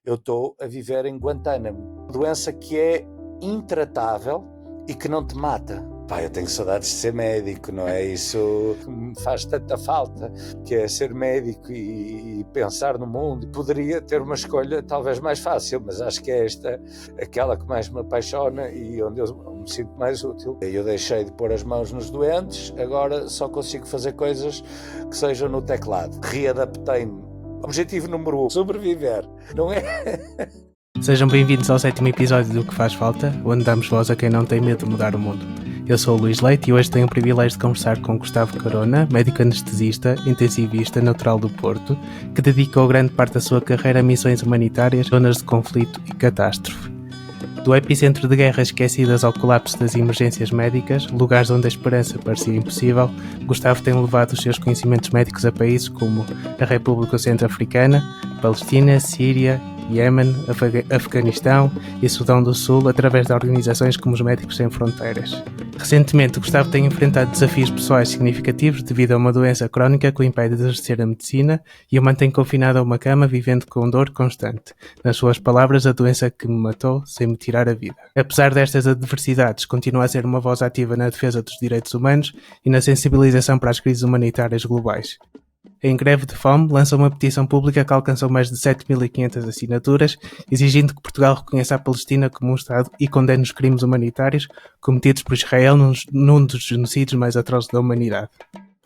eu estou a viver em Guantánamo. Doença que é intratável e que não te mata. Pá, eu tenho saudades de ser médico, não é? Isso me faz tanta falta, que é ser médico e pensar no mundo. Poderia ter uma escolha talvez mais fácil, mas acho que é esta, aquela que mais me apaixona e onde eu me sinto mais útil. Eu deixei de pôr as mãos nos doentes, agora só consigo fazer coisas que sejam no teclado. Readaptei-me. Objetivo número 1, sobreviver, não é? Sejam bem-vindos ao 7º episódio do Que Faz Falta, onde damos voz a quem não tem medo de mudar o mundo. Eu sou o Luís Leite e hoje tenho o privilégio de conversar com Gustavo Carona, médico anestesista, intensivista natural do Porto, que dedicou grande parte da sua carreira a missões humanitárias, zonas de conflito e catástrofe. Do epicentro de guerras esquecidas ao colapso das emergências médicas, lugares onde a esperança parecia impossível, Gustavo tem levado os seus conhecimentos médicos a países como a República Centro-Africana, Palestina, Síria, Iêmen, Afeganistão e Sudão do Sul através de organizações como os Médicos Sem Fronteiras. Recentemente, Gustavo tem enfrentado desafios pessoais significativos devido a uma doença crónica que o impede de exercer a medicina e o mantém confinado a uma cama vivendo com dor constante. Nas suas palavras, a doença que me matou sem me tirar a vida. Apesar destas adversidades, continua a ser uma voz ativa na defesa dos direitos humanos e na sensibilização para as crises humanitárias globais. Em greve de fome, lança uma petição pública que alcançou mais de 7.500 assinaturas, exigindo que Portugal reconheça a Palestina como um Estado e condene os crimes humanitários cometidos por Israel num dos genocídios mais atrozes da humanidade.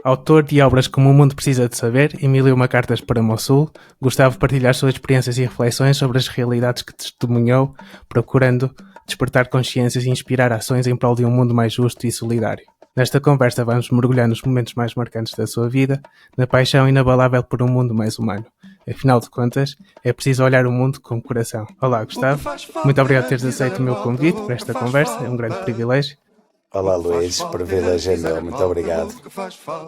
Autor de obras como O Mundo Precisa de Saber e 1001 Cartas para Mossul, Gustavo partilha as suas experiências e reflexões sobre as realidades que testemunhou, procurando despertar consciências e inspirar ações em prol de um mundo mais justo e solidário. Nesta conversa vamos mergulhar nos momentos mais marcantes da sua vida, na paixão inabalável por um mundo mais humano. Afinal de contas, é preciso olhar o mundo com o coração. Olá, Gustavo. Muito obrigado por teres aceito o meu convite para esta conversa. É um grande privilégio. Olá, Luís. Privilégio é meu. Muito obrigado.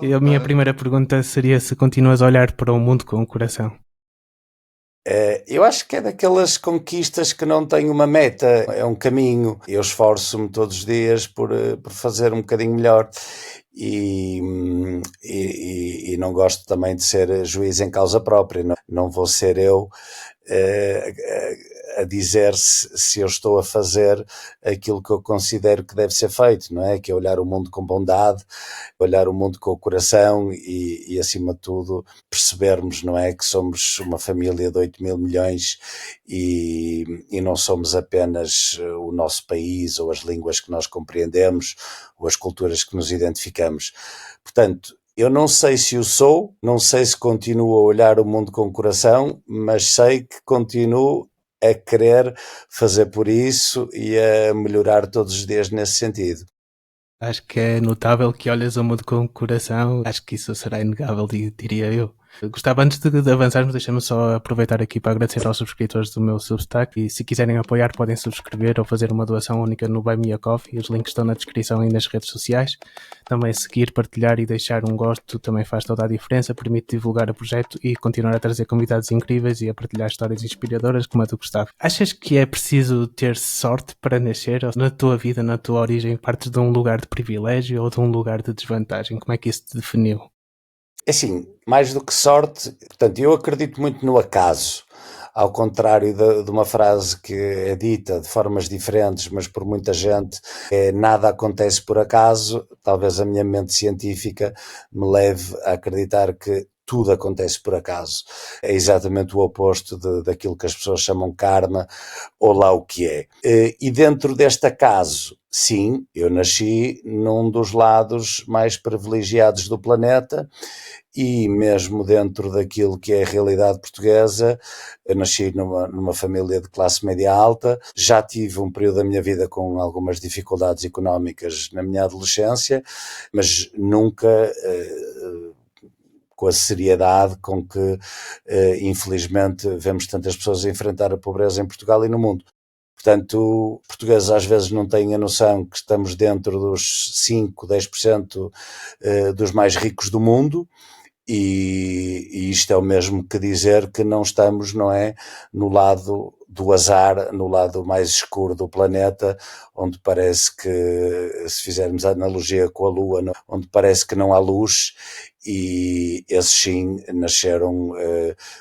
E a minha primeira pergunta seria se continuas a olhar para o mundo com o coração. Eu acho que é daquelas conquistas que não tem uma meta, é um caminho. Eu esforço-me todos os dias por fazer um bocadinho melhor e não gosto também de ser juiz em causa própria. Não vou ser eu a dizer se eu estou a fazer aquilo que eu considero que deve ser feito, não é? Que é olhar o mundo com bondade, olhar o mundo com o coração e acima de tudo, percebermos, não é? Que somos uma família de 8 mil milhões e não somos apenas o nosso país ou as línguas que nós compreendemos ou as culturas que nos identificamos. Portanto, eu não sei se o sou, não sei se continuo a olhar o mundo com o coração, mas sei que continuo a querer fazer por isso e a melhorar todos os dias nesse sentido. Acho que é notável que olhas o mundo com o coração. Acho que isso será inegável, diria eu. Gustavo, antes de avançarmos, deixa-me só aproveitar aqui para agradecer aos subscritores do meu Substack e se quiserem apoiar podem subscrever ou fazer uma doação única no Buy Me a Coffee. Os links estão na descrição e nas redes sociais. Também seguir, partilhar e deixar um gosto também faz toda a diferença, permite divulgar o projeto e continuar a trazer convidados incríveis e a partilhar histórias inspiradoras como a do Gustavo. Achas que é preciso ter sorte para nascer? Ou na tua vida, na tua origem, partes de um lugar de privilégio ou de um lugar de desvantagem? Como é que isso te definiu? Assim, mais do que sorte, portanto, eu acredito muito no acaso, ao contrário de uma frase que é dita de formas diferentes, mas por muita gente, nada acontece por acaso. Talvez a minha mente científica me leve a acreditar que tudo acontece por acaso. É exatamente o oposto daquilo que as pessoas chamam karma, ou lá o que é. E dentro deste acaso, sim, eu nasci num dos lados mais privilegiados do planeta e mesmo dentro daquilo que é a realidade portuguesa, eu nasci numa família de classe média alta, já tive um período da minha vida com algumas dificuldades económicas na minha adolescência, mas nunca com a seriedade com que, infelizmente, vemos tantas pessoas a enfrentar a pobreza em Portugal e no mundo. Portanto, portugueses às vezes não têm a noção que estamos dentro dos 5, 10% dos mais ricos do mundo e isto é o mesmo que dizer que não estamos, não é, no lado do azar, no lado mais escuro do planeta, onde parece que, se fizermos a analogia com a Lua, onde parece que não há luz e esses sim nasceram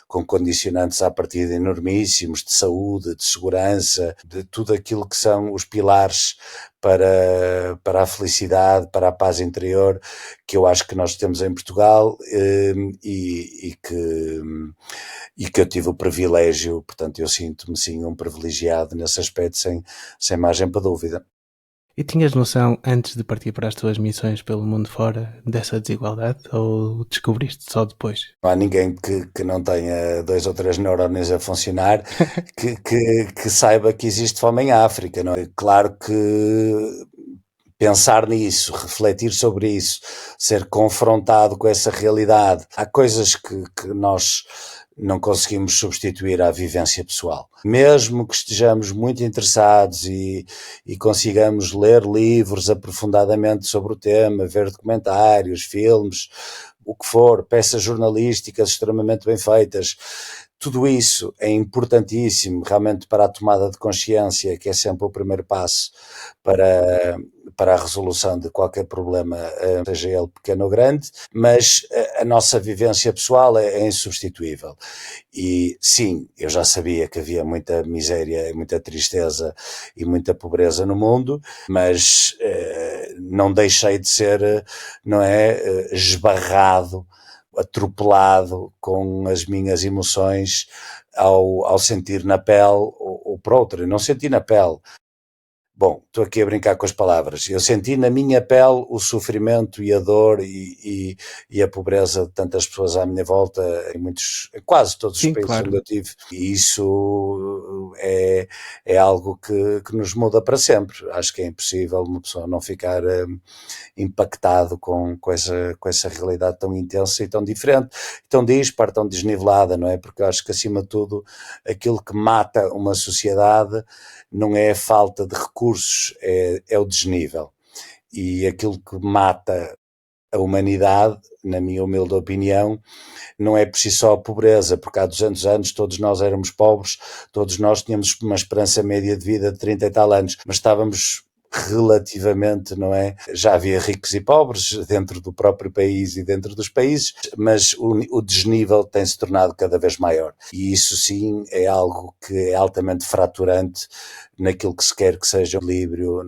com condicionantes à partida enormíssimos de saúde, de segurança, de tudo aquilo que são os pilares para a felicidade, para a paz interior, que eu acho que nós temos em Portugal e que eu tive o privilégio, portanto eu sinto-me sim um privilegiado nesse aspecto, sem margem para dúvida. E tinhas noção, antes de partir para as tuas missões pelo mundo fora, dessa desigualdade? Ou descobriste só depois? Não há ninguém que não tenha 2 ou 3 neurónios a funcionar que saiba que existe fome em África, não é? Claro que pensar nisso, refletir sobre isso, ser confrontado com essa realidade. Há coisas que nós não conseguimos substituir à vivência pessoal. Mesmo que estejamos muito interessados e consigamos ler livros aprofundadamente sobre o tema, ver documentários, filmes, o que for, peças jornalísticas extremamente bem feitas, tudo isso é importantíssimo realmente para a tomada de consciência, que é sempre o primeiro passo para a resolução de qualquer problema, seja ele pequeno ou grande, mas a nossa vivência pessoal é insubstituível. E sim, eu já sabia que havia muita miséria, muita tristeza e muita pobreza no mundo, mas não deixei de ser, não é, esbarrado, atropelado com as minhas emoções ao sentir na pele, ou por outra, eu não senti na pele. Bom, estou aqui a brincar com as palavras. Eu senti na minha pele o sofrimento e a dor e a pobreza de tantas pessoas à minha volta, em quase todos os Sim, países claro. onde eu tive. E isso é algo que nos muda para sempre. Acho que é impossível uma pessoa não ficar impactado com essa realidade tão intensa e tão diferente, tão dispar, tão desnivelada, não é? Porque eu acho que, acima de tudo, aquilo que mata uma sociedade não é a falta de recursos, é o desnível. E aquilo que mata a humanidade, na minha humilde opinião, não é por si só a pobreza, porque há 200 anos todos nós éramos pobres, todos nós tínhamos uma esperança média de vida de 30 e tal anos, mas estávamos relativamente, não é? Já havia ricos e pobres dentro do próprio país e dentro dos países, mas o desnível tem se tornado cada vez maior. E isso sim é algo que é altamente fraturante naquilo que se quer que seja o equilíbrio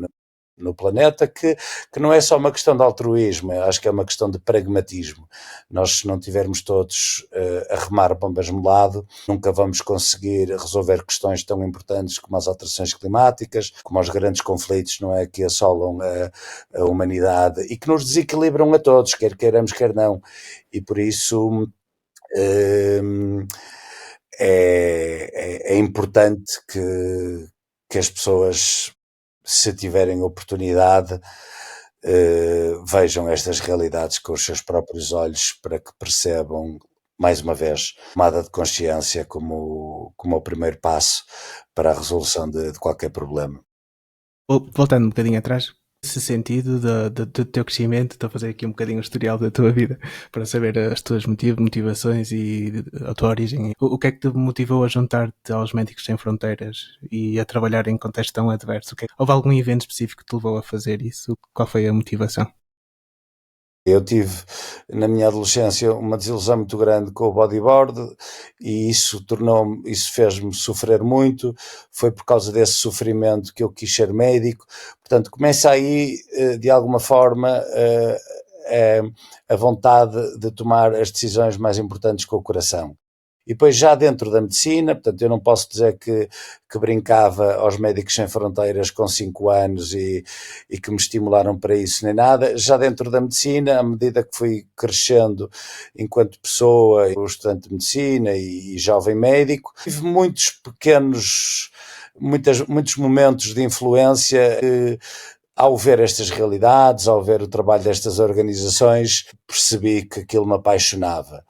no planeta, que não é só uma questão de altruísmo, acho que é uma questão de pragmatismo. Nós, se não tivermos todos a remar para o mesmo lado, nunca vamos conseguir resolver questões tão importantes como as alterações climáticas, como os grandes conflitos, não é, que assolam a humanidade e que nos desequilibram a todos, quer queiramos, quer não. E por isso é importante que as pessoas, se tiverem oportunidade, vejam estas realidades com os seus próprios olhos para que percebam, mais uma vez, tomada de consciência como o primeiro passo para a resolução de qualquer problema. Voltando um bocadinho atrás, esse sentido do teu crescimento, estou a fazer aqui um bocadinho o historial da tua vida para saber as tuas motivações e a tua origem. O que é que te motivou a juntar-te aos Médicos Sem Fronteiras e a trabalhar em contexto tão adverso? Houve algum evento específico que te levou a fazer isso? Qual foi a motivação? Eu tive, na minha adolescência, uma desilusão muito grande com o bodyboard e isso fez-me sofrer muito. Foi por causa desse sofrimento que eu quis ser médico. Portanto, começa aí, de alguma forma, a vontade de tomar as decisões mais importantes com o coração. E depois, já dentro da medicina, portanto, eu não posso dizer que brincava aos Médicos Sem Fronteiras com 5 anos e que me estimularam para isso, nem nada. Já dentro da medicina, à medida que fui crescendo enquanto pessoa, estudante de medicina e jovem médico, tive muitos momentos de influência. Ao ver estas realidades, ao ver o trabalho destas organizações, percebi que aquilo me apaixonava.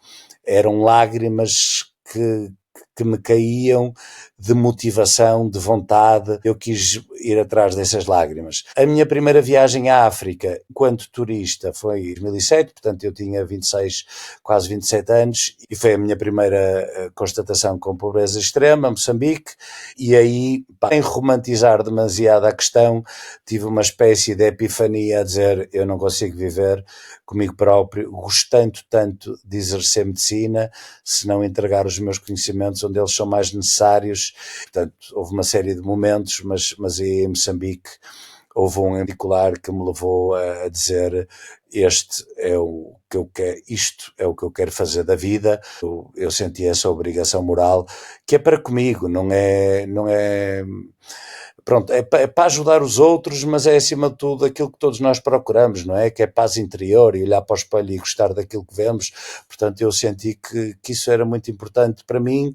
Eram lágrimas que que me caíam de motivação, de vontade. Eu quis ir atrás dessas lágrimas. A minha primeira viagem à África, enquanto turista, foi em 2007, portanto eu tinha 26, quase 27 anos, e foi a minha primeira constatação com pobreza extrema, Moçambique, e aí, sem romantizar demasiado a questão, tive uma espécie de epifania a dizer, eu não consigo viver comigo próprio, gostando tanto de exercer medicina, se não entregar os meus conhecimentos onde eles são mais necessários. Portanto, houve uma série de momentos, mas aí em Moçambique houve um em particular que me levou a dizer, este é o que eu quero, isto é o que eu quero fazer da vida. Eu senti essa obrigação moral, que é para comigo, não é pronto, é para ajudar os outros, mas é acima de tudo aquilo que todos nós procuramos, não é? Que é paz interior e olhar para o espelho e gostar daquilo que vemos. Portanto, eu senti que isso era muito importante para mim.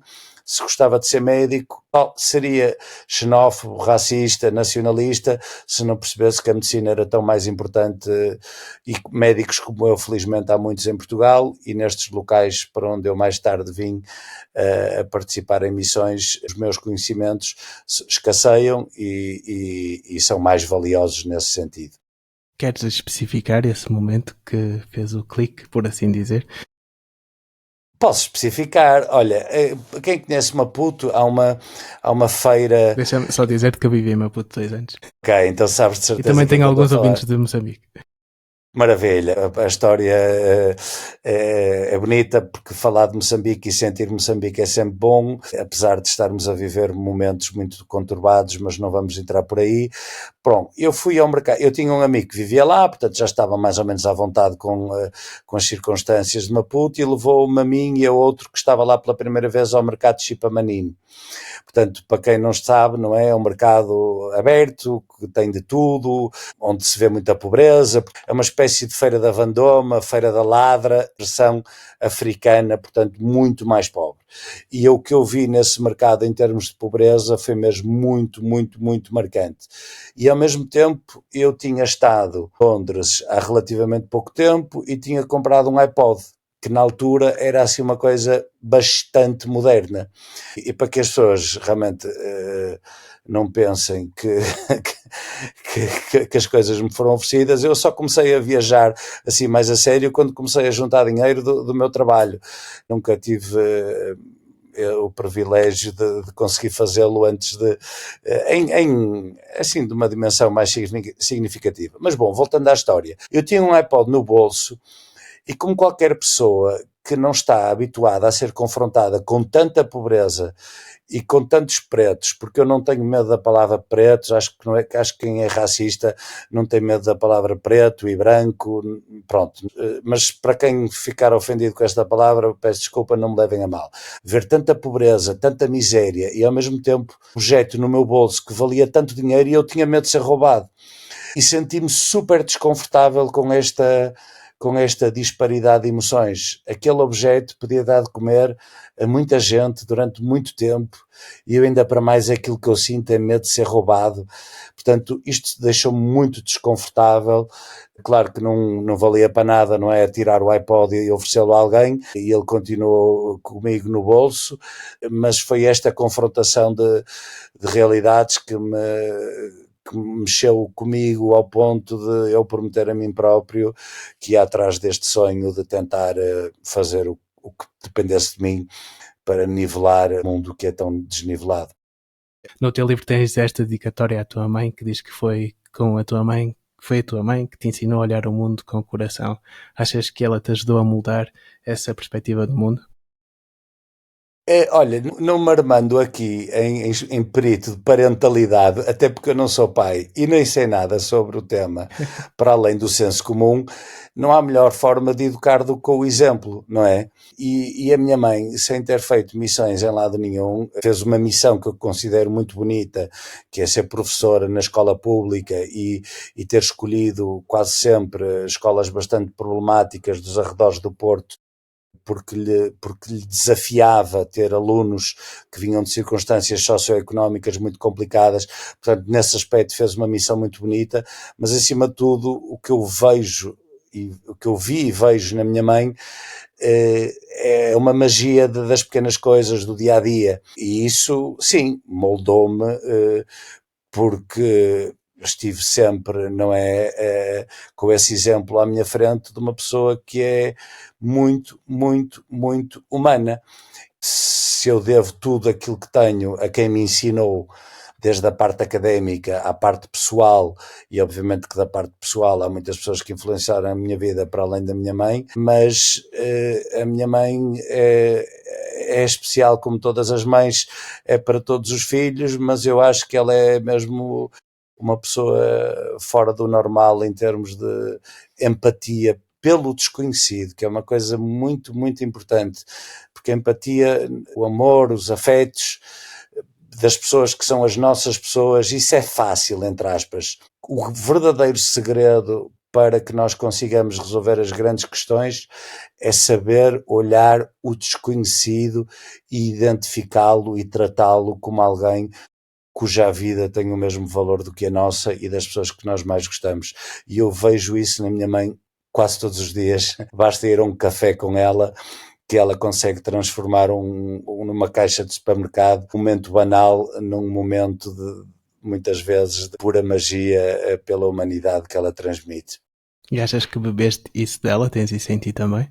Se gostava de ser médico, seria xenófobo, racista, nacionalista, se não percebesse que a medicina era tão mais importante, e médicos como eu, felizmente, há muitos em Portugal, e nestes locais para onde eu mais tarde vim a participar em missões, os meus conhecimentos escasseiam e são mais valiosos nesse sentido. Queres especificar esse momento que fez o clique, por assim dizer? Posso especificar, olha, quem conhece Maputo, há uma feira... Deixa-me só dizer que eu vivi em Maputo 2 anos. Ok, então sabes de certeza. E também tenho alguns ouvintes de Moçambique. Maravilha, a história é bonita, porque falar de Moçambique e sentir Moçambique é sempre bom, apesar de estarmos a viver momentos muito conturbados, mas não vamos entrar por aí. Pronto, eu fui ao mercado, eu tinha um amigo que vivia lá, portanto já estava mais ou menos à vontade com as circunstâncias de Maputo, e levou-me a mim e a outro que estava lá pela primeira vez ao mercado de Chipamanine. Portanto, para quem não sabe, não é um mercado aberto, que tem de tudo, onde se vê muita pobreza, é uma espécie de feira da Vandoma, feira da Ladra, versão africana, portanto muito mais pobre. E o que eu vi nesse mercado em termos de pobreza foi mesmo muito, muito, muito marcante. E ao mesmo tempo eu tinha estado em Londres há relativamente pouco tempo e tinha comprado um iPod, que na altura era assim uma coisa bastante moderna. E para que as pessoas realmente não pensem que as coisas me foram oferecidas, eu só comecei a viajar assim mais a sério quando comecei a juntar dinheiro do meu trabalho. Nunca tive o privilégio de conseguir fazê-lo antes assim, de uma dimensão mais significativa. Mas bom, voltando à história, eu tinha um iPod no bolso. E como qualquer pessoa que não está habituada a ser confrontada com tanta pobreza e com tantos pretos, porque eu não tenho medo da palavra pretos, acho que quem é racista não tem medo da palavra preto e branco, pronto. Mas para quem ficar ofendido com esta palavra, peço desculpa, não me levem a mal. Ver tanta pobreza, tanta miséria e ao mesmo tempo um objeto no meu bolso que valia tanto dinheiro, e eu tinha medo de ser roubado. E senti-me super desconfortável com esta disparidade de emoções. Aquele objeto podia dar de comer a muita gente durante muito tempo, e eu ainda para mais aquilo que eu sinto é medo de ser roubado. Portanto, isto deixou-me muito desconfortável. Claro que não valia para nada, não é, tirar o iPod e oferecê-lo a alguém, e ele continuou comigo no bolso, mas foi esta confrontação de realidades que mexeu comigo ao ponto de eu prometer a mim próprio que ia atrás deste sonho de tentar fazer o que dependesse de mim para nivelar o mundo que é tão desnivelado. No teu livro tens esta dedicatória à tua mãe, que diz que foi a tua mãe que te ensinou a olhar o mundo com o coração. Achas que ela te ajudou a moldar essa perspectiva do mundo? Olha, não me armando aqui em perito de parentalidade, até porque eu não sou pai e nem sei nada sobre o tema, para além do senso comum, não há melhor forma de educar do que o exemplo, não é? E a minha mãe, sem ter feito missões em lado nenhum, fez uma missão que eu considero muito bonita, que é ser professora na escola pública e ter escolhido quase sempre escolas bastante problemáticas dos arredores do Porto, porque lhe desafiava ter alunos que vinham de circunstâncias socioeconómicas muito complicadas. Portanto, nesse aspecto fez uma missão muito bonita, mas acima de tudo o que eu vejo e o que eu vi e vejo na minha mãe é uma magia das pequenas coisas do dia-a-dia, e isso, sim, moldou-me, porque estive sempre, não é, com esse exemplo à minha frente de uma pessoa que é muito, muito, muito humana. Se eu devo tudo aquilo que tenho a quem me ensinou, desde a parte académica à parte pessoal, e obviamente que da parte pessoal há muitas pessoas que influenciaram a minha vida para além da minha mãe, mas a minha mãe é especial como todas as mães, é para todos os filhos, mas eu acho que ela é mesmo uma pessoa fora do normal em termos de empatia pelo desconhecido, que é uma coisa muito, muito importante, porque a empatia, o amor, os afetos das pessoas que são as nossas pessoas, isso é fácil, entre aspas. O verdadeiro segredo para que nós consigamos resolver as grandes questões é saber olhar o desconhecido e identificá-lo e tratá-lo como alguém cuja vida tem o mesmo valor do que a nossa e das pessoas que nós mais gostamos. E eu vejo isso na minha mãe quase todos os dias. Basta ir a um café com ela, que ela consegue transformar numa caixa de supermercado, um momento banal num momento de, muitas vezes, de pura magia pela humanidade que ela transmite. E achas que bebeste isso dela? Tens isso em ti também?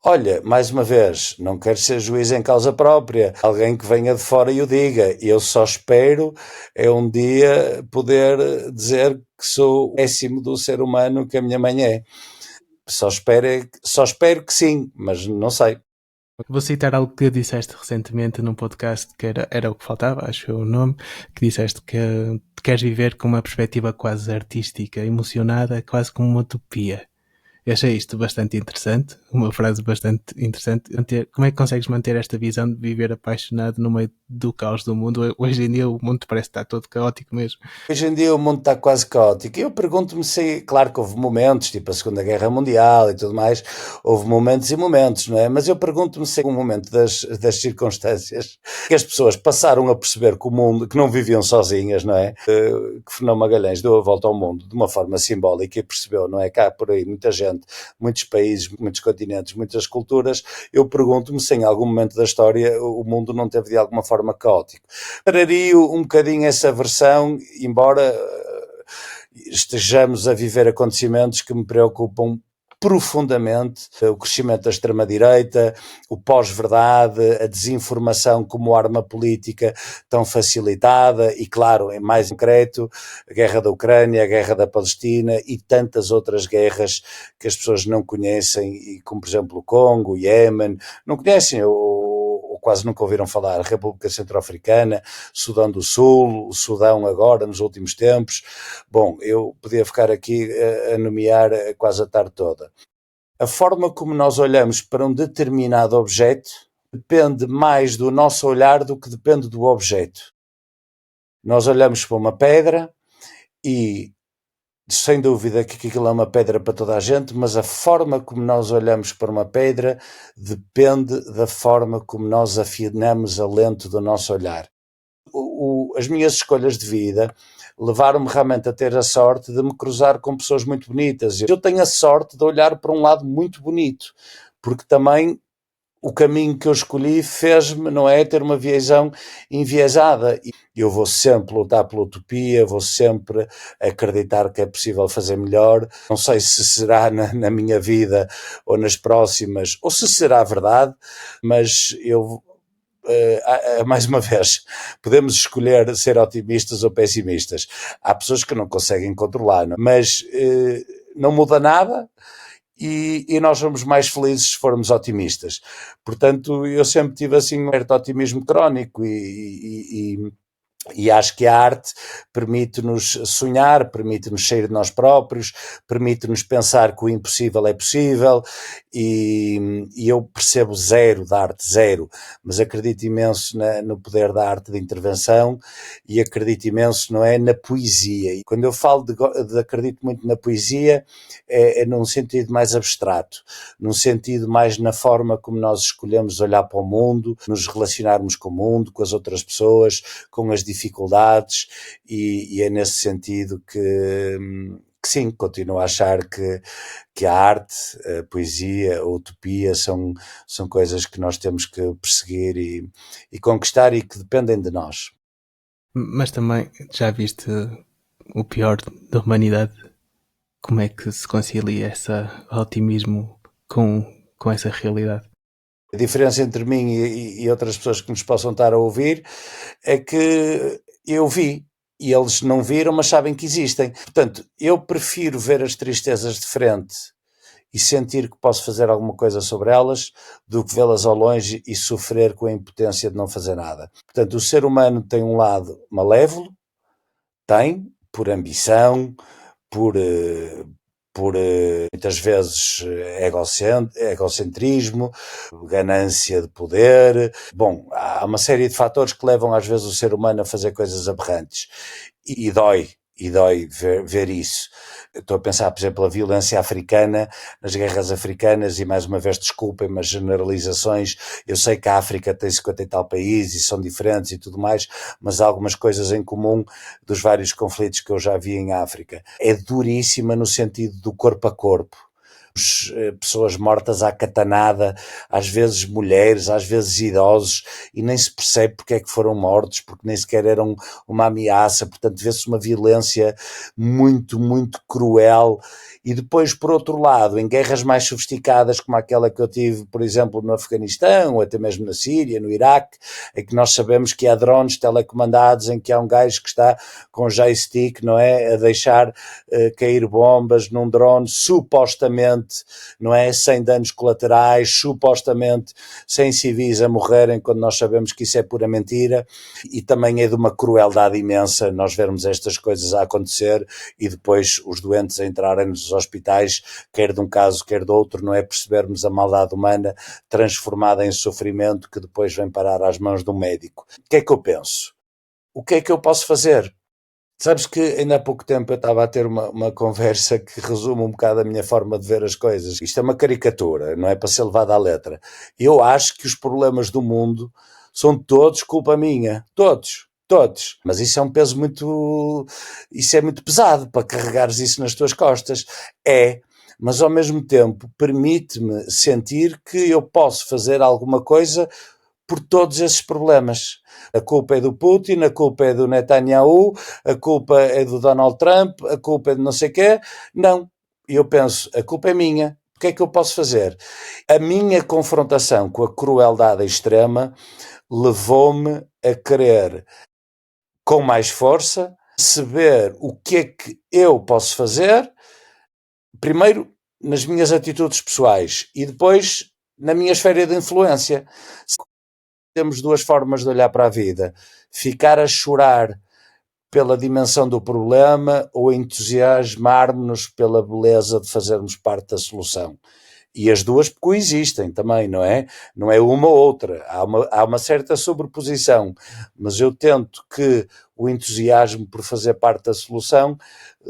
Olha, mais uma vez, não quero ser juiz em causa própria, alguém que venha de fora e o diga. Eu só espero um dia poder dizer que sou péssimo do ser humano que a minha mãe é. Só espero que sim, mas não sei. Vou citar algo que disseste recentemente num podcast que era o que faltava, acho o nome, que disseste que queres viver com uma perspectiva quase artística, emocionada, quase como uma utopia. Eu achei isto bastante interessante, uma frase bastante interessante. Como é que consegues manter esta visão de viver apaixonado no meio do caos do mundo? Hoje em dia o mundo parece estar todo caótico mesmo. Hoje em dia o mundo está quase caótico. Eu pergunto-me se, claro que houve momentos, tipo a Segunda Guerra Mundial e tudo mais, houve momentos e momentos, não é? Mas eu pergunto-me se um momento das circunstâncias que as pessoas passaram a perceber que o mundo, que não viviam sozinhas, não é? Que Fernão Magalhães deu a volta ao mundo de uma forma simbólica e percebeu, não é? Cá por aí muita gente, muitos países, muitos continentes, muitas culturas. Eu pergunto-me se em algum momento da história o mundo não teve de alguma forma caótico. Pararia um bocadinho essa versão, embora estejamos a viver acontecimentos que me preocupam profundamente: o crescimento da extrema-direita, o pós-verdade, a desinformação como arma política tão facilitada e, claro, em mais concreto, a guerra da Ucrânia, a guerra da Palestina e tantas outras guerras que as pessoas não conhecem, e como, por exemplo, o Congo, o Iémen, não conhecem ou quase nunca ouviram falar, a República Centro-Africana, Sudão do Sul, o Sudão agora, nos últimos tempos. Bom, eu podia ficar aqui a nomear quase a tarde toda. A forma como nós olhamos para um determinado objeto depende mais do nosso olhar do que depende do objeto. Nós olhamos para uma pedra e, sem dúvida que aquilo é uma pedra para toda a gente, mas a forma como nós olhamos para uma pedra depende da forma como nós afinamos a lente do nosso olhar. As minhas escolhas de vida levaram-me realmente a ter a sorte de me cruzar com pessoas muito bonitas. Eu tenho a sorte de olhar para um lado muito bonito, porque também o caminho que eu escolhi fez-me, não é, ter uma visão enviesada. Eu vou sempre lutar pela utopia, vou sempre acreditar que é possível fazer melhor. Não sei se será na minha vida ou nas próximas, ou se será verdade, mas eu... mais uma vez, podemos escolher ser otimistas ou pessimistas. Há pessoas que não conseguem controlar, não? Mas não muda nada e nós somos mais felizes se formos otimistas. Portanto, eu sempre tive assim um certo otimismo crónico e acho que a arte permite-nos sonhar, permite-nos sair de nós próprios, permite-nos pensar que o impossível é possível, e eu percebo zero da arte, zero, mas acredito imenso no poder da arte de intervenção e acredito imenso, não é, na poesia. E quando eu falo de acredito muito na poesia, é num sentido mais abstrato, num sentido mais na forma como nós escolhemos olhar para o mundo, nos relacionarmos com o mundo, com as outras pessoas, com as dificuldades, e é nesse sentido que que sim, continuo a achar que a arte, a poesia, a utopia são coisas que nós temos que perseguir e conquistar e que dependem de nós. Mas também já viste o pior da humanidade? Como é que se concilia esse otimismo com essa realidade? A diferença entre mim e outras pessoas que nos possam estar a ouvir é que eu vi e eles não viram, mas sabem que existem. Portanto, eu prefiro ver as tristezas de frente e sentir que posso fazer alguma coisa sobre elas do que vê-las ao longe e sofrer com a impotência de não fazer nada. Portanto, o ser humano tem um lado malévolo, tem, por ambição, por muitas vezes egocentrismo, ganância de poder. Bom, há uma série de fatores que levam às vezes o ser humano a fazer coisas aberrantes e dói ver isso. Estou a pensar, por exemplo, a violência africana, nas guerras africanas, e mais uma vez desculpem-me as generalizações, eu sei que a África tem 50 e tal países e são diferentes e tudo mais, mas há algumas coisas em comum dos vários conflitos que eu já vi em África. É duríssima no sentido do corpo a corpo. Pessoas mortas à catanada, às vezes mulheres, às vezes idosos, e nem se percebe porque é que foram mortos, porque nem sequer eram uma ameaça. Portanto, vê-se uma violência muito, muito cruel. E depois, por outro lado, em guerras mais sofisticadas, como aquela que eu tive, por exemplo, no Afeganistão, ou até mesmo na Síria, no Iraque, em que nós sabemos que há drones telecomandados, em que há um gajo que está com joystick, não é, a deixar cair bombas num drone, supostamente, não é, sem danos colaterais, supostamente sem civis a morrerem, quando nós sabemos que isso é pura mentira. E também é de uma crueldade imensa nós vermos estas coisas a acontecer e depois os doentes a entrarem nos hospitais, quer de um caso, quer de outro, não é, percebermos a maldade humana transformada em sofrimento que depois vem parar às mãos do médico. O que é que eu penso? O que é que eu posso fazer? Sabes que ainda há pouco tempo eu estava a ter uma conversa que resume um bocado a minha forma de ver as coisas. Isto é uma caricatura, não é para ser levada à letra. Eu acho que os problemas do mundo são todos culpa minha. Todos. Todos. Mas isso é um peso muito... Isso é muito pesado para carregares isso nas tuas costas. É, mas ao mesmo tempo permite-me sentir que eu posso fazer alguma coisa por todos esses problemas. A culpa é do Putin, a culpa é do Netanyahu, a culpa é do Donald Trump, a culpa é de não sei quê. Não. Eu penso, a culpa é minha. O que é que eu posso fazer? A minha confrontação com a crueldade extrema levou-me a querer, com mais força, perceber o que é que eu posso fazer, primeiro nas minhas atitudes pessoais e depois na minha esfera de influência. Temos duas formas de olhar para a vida: ficar a chorar pela dimensão do problema ou entusiasmar-nos pela beleza de fazermos parte da solução. E as duas coexistem também, não é? Não é uma ou outra, há uma certa sobreposição, mas eu tento que o entusiasmo por fazer parte da solução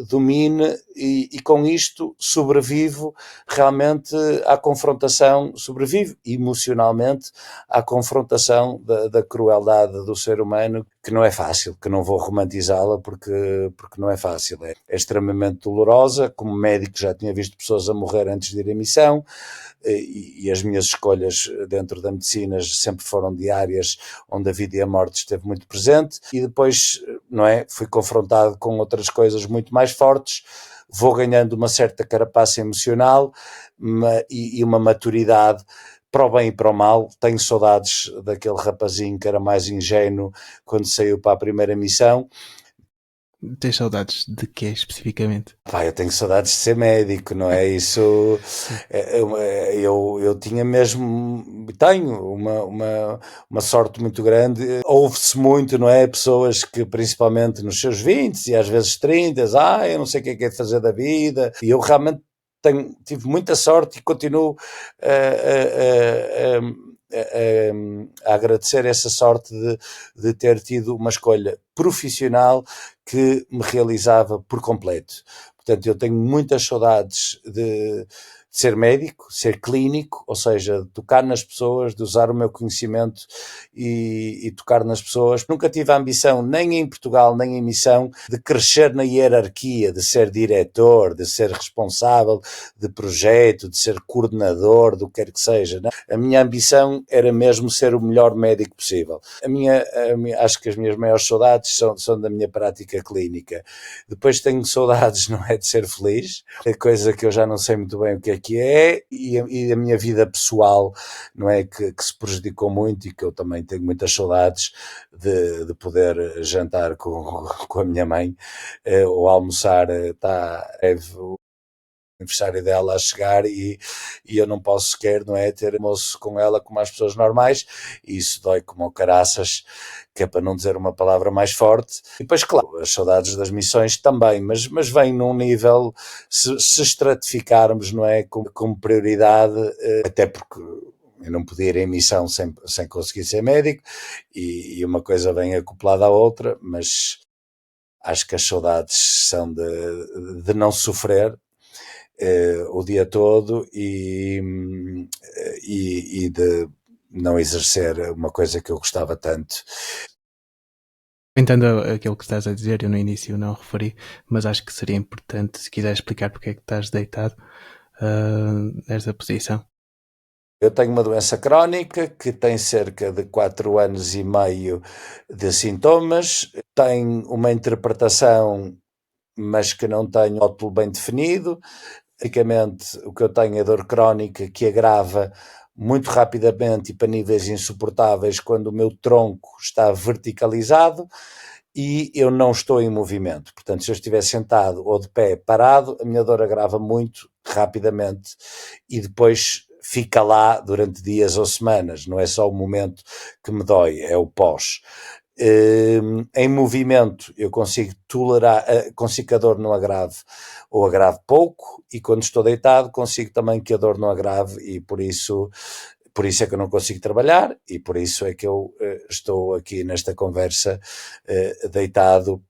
domine e com isto sobrevivo realmente à confrontação, sobrevivo emocionalmente à confrontação da crueldade do ser humano, que não é fácil, que não vou romantizá-la porque não é fácil, é extremamente dolorosa. Como médico já tinha visto pessoas a morrer antes de ir à missão, e as minhas escolhas dentro da medicina sempre foram de áreas onde a vida e a morte esteve muito presente, e depois, não é, fui confrontado com outras coisas muito mais fortes, vou ganhando uma certa carapaça emocional e uma maturidade para o bem e para o mal. Tenho saudades daquele rapazinho que era mais ingênuo quando saiu para a primeira missão. Tens saudades de quê, especificamente? Eu tenho saudades de ser médico, não é? Isso, eu tinha mesmo, tenho uma sorte muito grande. Ouve-se muito, não é? Pessoas que, principalmente nos seus 20 e às vezes 30, eu não sei o que é fazer da vida. E eu realmente tive muita sorte e continuo a agradecer essa sorte de ter tido uma escolha profissional que me realizava por completo. Portanto, eu tenho muitas saudades de ser médico, ser clínico, ou seja, de tocar nas pessoas, de usar o meu conhecimento e tocar nas pessoas. Nunca tive a ambição, nem em Portugal, nem em missão, de crescer na hierarquia, de ser diretor, de ser responsável de projeto, de ser coordenador, do que quer que seja. Não? A minha ambição era mesmo ser o melhor médico possível. Acho que as minhas maiores saudades são da minha prática clínica. Depois tenho saudades, não é, de ser feliz, coisa que eu já não sei muito bem o que é, e a minha vida pessoal, não é, que se prejudicou muito e que eu também tenho muitas saudades de poder jantar com a minha mãe, ou almoçar, está o aniversário dela a chegar e eu não posso sequer, não é, ter almoço com ela como as pessoas normais, e isso dói como caraças, que é para não dizer uma palavra mais forte. E depois, claro, as saudades das missões também, mas vem num nível, se estratificarmos, não é, como prioridade, até porque eu não podia ir em missão sem conseguir ser médico, e uma coisa vem acoplada à outra, mas acho que as saudades são de não sofrer o dia todo e de não exercer uma coisa que eu gostava tanto. Entendo aquilo que estás a dizer, eu no início não referi, mas acho que seria importante, se quiser explicar porque é que estás deitado nesta posição. Eu tenho uma doença crónica que tem cerca de 4 anos e meio de sintomas, tem uma interpretação, mas que não tem rótulo bem definido. Basicamente, o que eu tenho é dor crónica que agrava muito rapidamente e para níveis insuportáveis quando o meu tronco está verticalizado e eu não estou em movimento. Portanto, se eu estiver sentado ou de pé parado, a minha dor agrava muito rapidamente e depois fica lá durante dias ou semanas. Não é só o momento que me dói, é o pós. Em movimento eu consigo tolerar, consigo que a dor não agrave ou agrave pouco, e quando estou deitado consigo também que a dor não agrave, e por isso é que eu não consigo trabalhar, e por isso é que eu estou aqui nesta conversa deitado.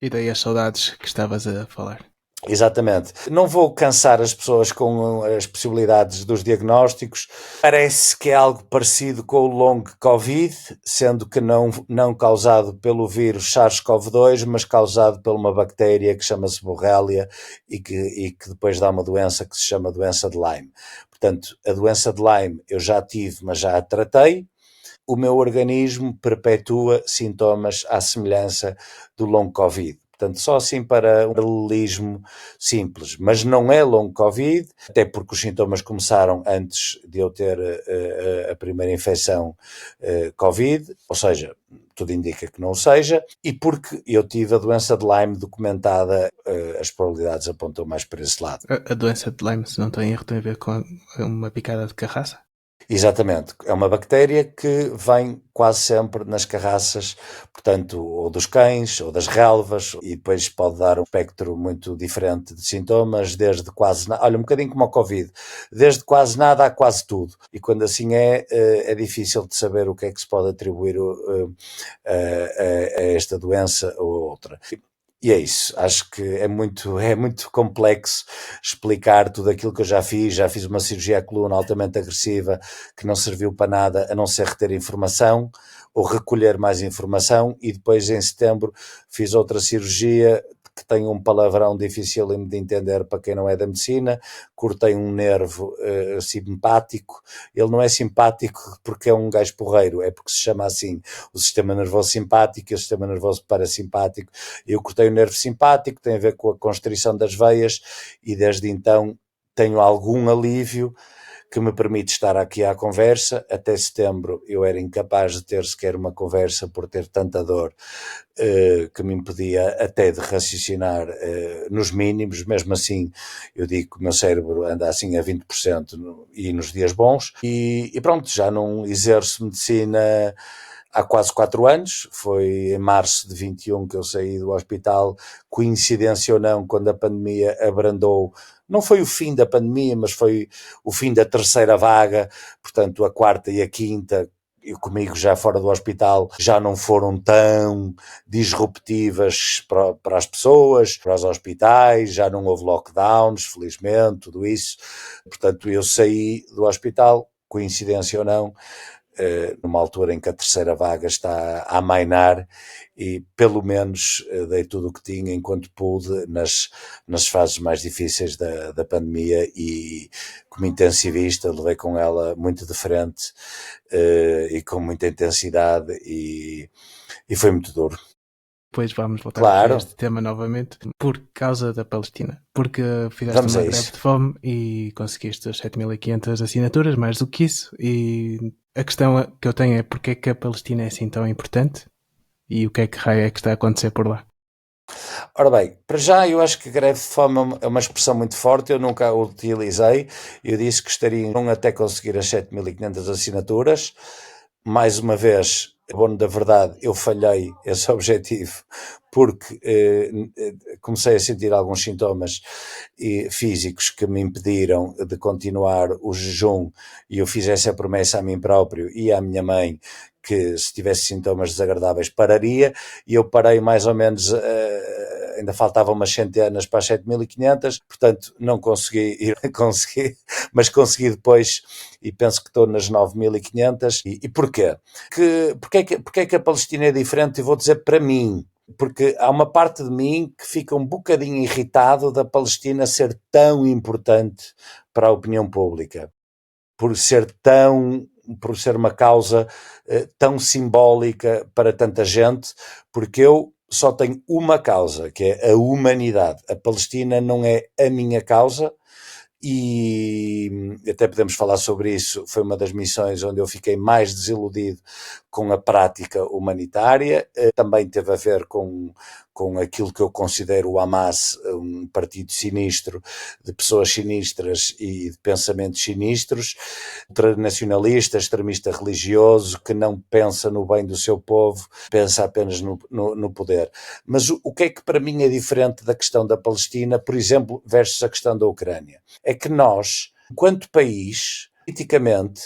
E daí as saudades que estavas a falar. Exatamente. Não vou cansar as pessoas com as possibilidades dos diagnósticos. Parece que é algo parecido com o long Covid, sendo que não causado pelo vírus SARS-CoV-2, mas causado por uma bactéria que chama-se Borrelia e que depois dá uma doença que se chama doença de Lyme. Portanto, a doença de Lyme eu já tive, mas já a tratei. O meu organismo perpetua sintomas à semelhança do long Covid. Portanto, só assim para um paralelismo simples. Mas não é long Covid, até porque os sintomas começaram antes de eu ter a primeira infecção Covid, ou seja, tudo indica que não o seja, e porque eu tive a doença de Lyme documentada, as probabilidades apontam mais para esse lado. A doença de Lyme, se não estou em erro, tem a ver com uma picada de carraça? Exatamente, é uma bactéria que vem quase sempre nas carraças, portanto, ou dos cães, ou das relvas, e depois pode dar um espectro muito diferente de sintomas, desde quase nada, olha, um bocadinho como a Covid, desde quase nada a quase tudo, e quando assim é difícil de saber o que é que se pode atribuir a esta doença ou outra. E é isso, acho que é muito complexo explicar tudo aquilo que eu já fiz uma cirurgia à coluna altamente agressiva que não serviu para nada a não ser reter informação ou recolher mais informação, e depois em setembro fiz outra cirurgia que tem um palavrão difícil de entender para quem não é da medicina, cortei um nervo simpático, ele não é simpático porque é um gajo porreiro, é porque se chama assim o sistema nervoso simpático e o sistema nervoso parasimpático. Eu cortei o nervo simpático, tem a ver com a constrição das veias, e desde então tenho algum alívio que me permite estar aqui à conversa. Até setembro eu era incapaz de ter sequer uma conversa por ter tanta dor que me impedia até de raciocinar nos mínimos. Mesmo assim eu digo que o meu cérebro anda assim a 20% e nos dias bons, e pronto, já não exerço medicina há quase 4 anos, foi em março de 21 que eu saí do hospital, coincidência ou não, quando a pandemia abrandou. Não foi o fim da pandemia, mas foi o fim da terceira vaga, portanto a quarta e a quinta comigo já fora do hospital, já não foram tão disruptivas para as pessoas, para os hospitais, já não houve lockdowns, felizmente, tudo isso. Portanto, eu saí do hospital, coincidência ou não, numa altura em que a terceira vaga está a amainar, e pelo menos dei tudo o que tinha enquanto pude nas fases mais difíceis da pandemia, e como intensivista levei com ela muito de frente, e com muita intensidade, e foi muito duro. Depois vamos voltar Claro. a este tema novamente, por causa da Palestina. Porque fizeste Vamos uma a greve isso. de fome e conseguiste as 7.500 assinaturas, mais do que isso. E a questão que eu tenho é porque é que a Palestina é assim tão importante e o que é que raio é que está a acontecer por lá? Ora bem, para já eu acho que greve de fome é uma expressão muito forte, eu nunca a utilizei. Eu disse que estaria em até conseguir as 7.500 assinaturas. Mais uma vez, bom, da verdade, eu falhei esse objetivo, porque comecei a sentir alguns sintomas físicos que me impediram de continuar o jejum, e eu fiz essa promessa a mim próprio e à minha mãe, que se tivesse sintomas desagradáveis pararia, e eu parei mais ou menos, ainda faltavam umas centenas para as 7.500, portanto não consegui ir, mas consegui depois, e penso que estou nas 9.500. E porquê? Porque é que a Palestina é diferente? E vou dizer para mim, porque há uma parte de mim que fica um bocadinho irritado da Palestina ser tão importante para a opinião pública, por ser uma causa tão simbólica para tanta gente, porque eu só tenho uma causa, que é a humanidade. A Palestina não é a minha causa, e até podemos falar sobre isso. Foi uma das missões onde eu fiquei mais desiludido com a prática humanitária. Também teve a ver com aquilo que eu considero o Hamas, um partido sinistro, de pessoas sinistras e de pensamentos sinistros, ultranacionalista, extremista religioso, que não pensa no bem do seu povo, pensa apenas no poder. Mas o que é que para mim é diferente da questão da Palestina, por exemplo, versus a questão da Ucrânia? É que nós, enquanto país, politicamente,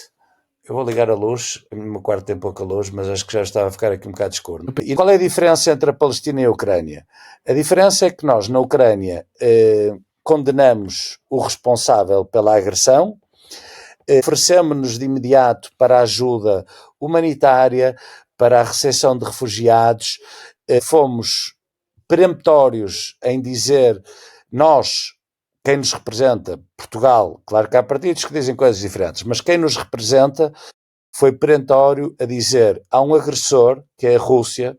eu vou ligar a luz, o meu quarto tem pouca luz, mas acho que já estava a ficar aqui um bocado escuro. E qual é a diferença entre a Palestina e a Ucrânia? A diferença é que nós, na Ucrânia, condenamos o responsável pela agressão, oferecemos-nos de imediato para a ajuda humanitária, para a recepção de refugiados, fomos peremptórios em dizer, nós, quem nos representa, Portugal, claro que há partidos que dizem coisas diferentes, mas quem nos representa foi perentório a dizer, há um agressor, que é a Rússia,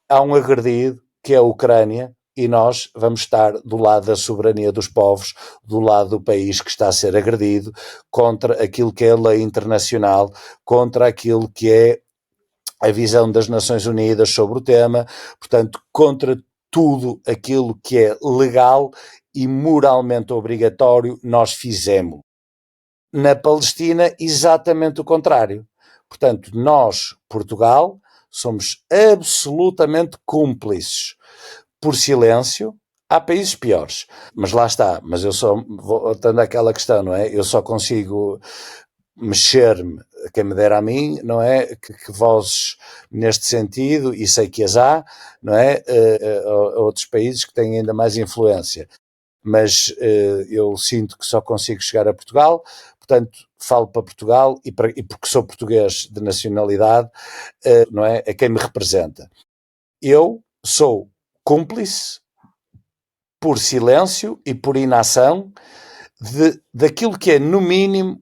há um agredido, que é a Ucrânia, e nós vamos estar do lado da soberania dos povos, do lado do país que está a ser agredido, contra aquilo que é a lei internacional, contra aquilo que é a visão das Nações Unidas sobre o tema, portanto, contra tudo aquilo que é legal e moralmente obrigatório, nós fizemos. Na Palestina, exatamente o contrário. Portanto, nós, Portugal, somos absolutamente cúmplices por silêncio. Há países piores, mas lá está. Mas eu só, voltando àquela questão, não é? Eu só consigo mexer-me, quem me dera a mim, não é? Que vozes neste sentido, e sei que as há, não é? Outros países que têm ainda mais influência. Mas eu sinto que só consigo chegar a Portugal, portanto falo para Portugal e porque sou português de nacionalidade, não é? É quem me representa. Eu sou cúmplice por silêncio e por inação daquilo que é, no mínimo,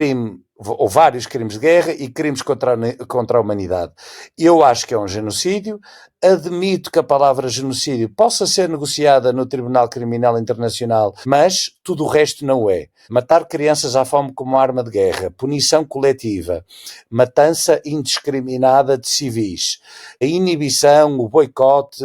ou vários crimes de guerra e crimes contra a humanidade. Eu acho que é um genocídio, admito que a palavra genocídio possa ser negociada no Tribunal Criminal Internacional, mas tudo o resto não é. Matar crianças à fome como arma de guerra, punição coletiva, matança indiscriminada de civis, a inibição, o boicote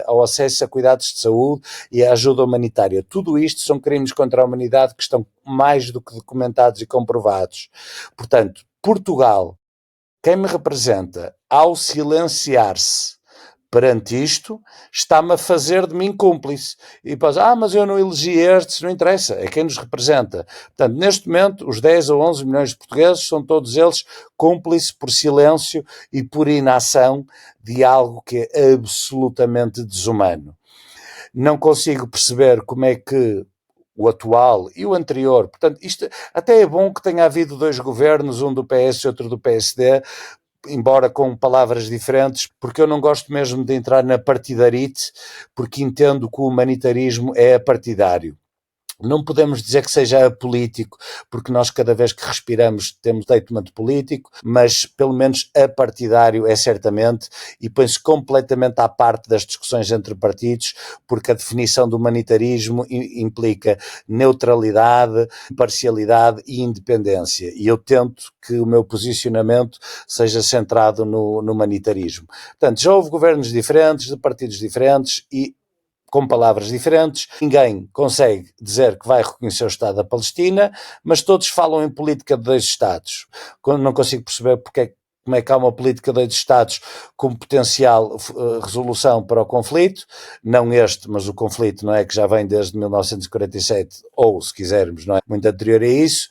ao acesso a cuidados de saúde e a ajuda humanitária. Tudo isto são crimes contra a humanidade que estão mais do que documentados e comprovados. Portanto, Portugal, quem me representa, ao silenciar-se perante isto, está-me a fazer de mim cúmplice. E depois, mas eu não elegi estes, não interessa, é quem nos representa. Portanto, neste momento, os 10 ou 11 milhões de portugueses são todos eles cúmplices por silêncio e por inação de algo que é absolutamente desumano. Não consigo perceber como é que o atual e o anterior, portanto, isto até é bom que tenha havido dois governos, um do PS e outro do PSD, embora com palavras diferentes, porque eu não gosto mesmo de entrar na partidarite, porque entendo que o humanitarismo é apartidário. Não podemos dizer que seja apolítico, porque nós cada vez que respiramos temos statement político, mas pelo menos apartidário é certamente, e põe-se completamente à parte das discussões entre partidos, porque a definição do humanitarismo implica neutralidade, imparcialidade e independência, e eu tento que o meu posicionamento seja centrado no humanitarismo. Portanto, já houve governos diferentes, de partidos diferentes, e com palavras diferentes, ninguém consegue dizer que vai reconhecer o Estado da Palestina, mas todos falam em política de dois Estados. Não consigo perceber como é que há uma política de dois Estados com potencial resolução para o conflito, não este, mas o conflito, não é, que já vem desde 1947, ou se quisermos, não é, muito anterior a isso,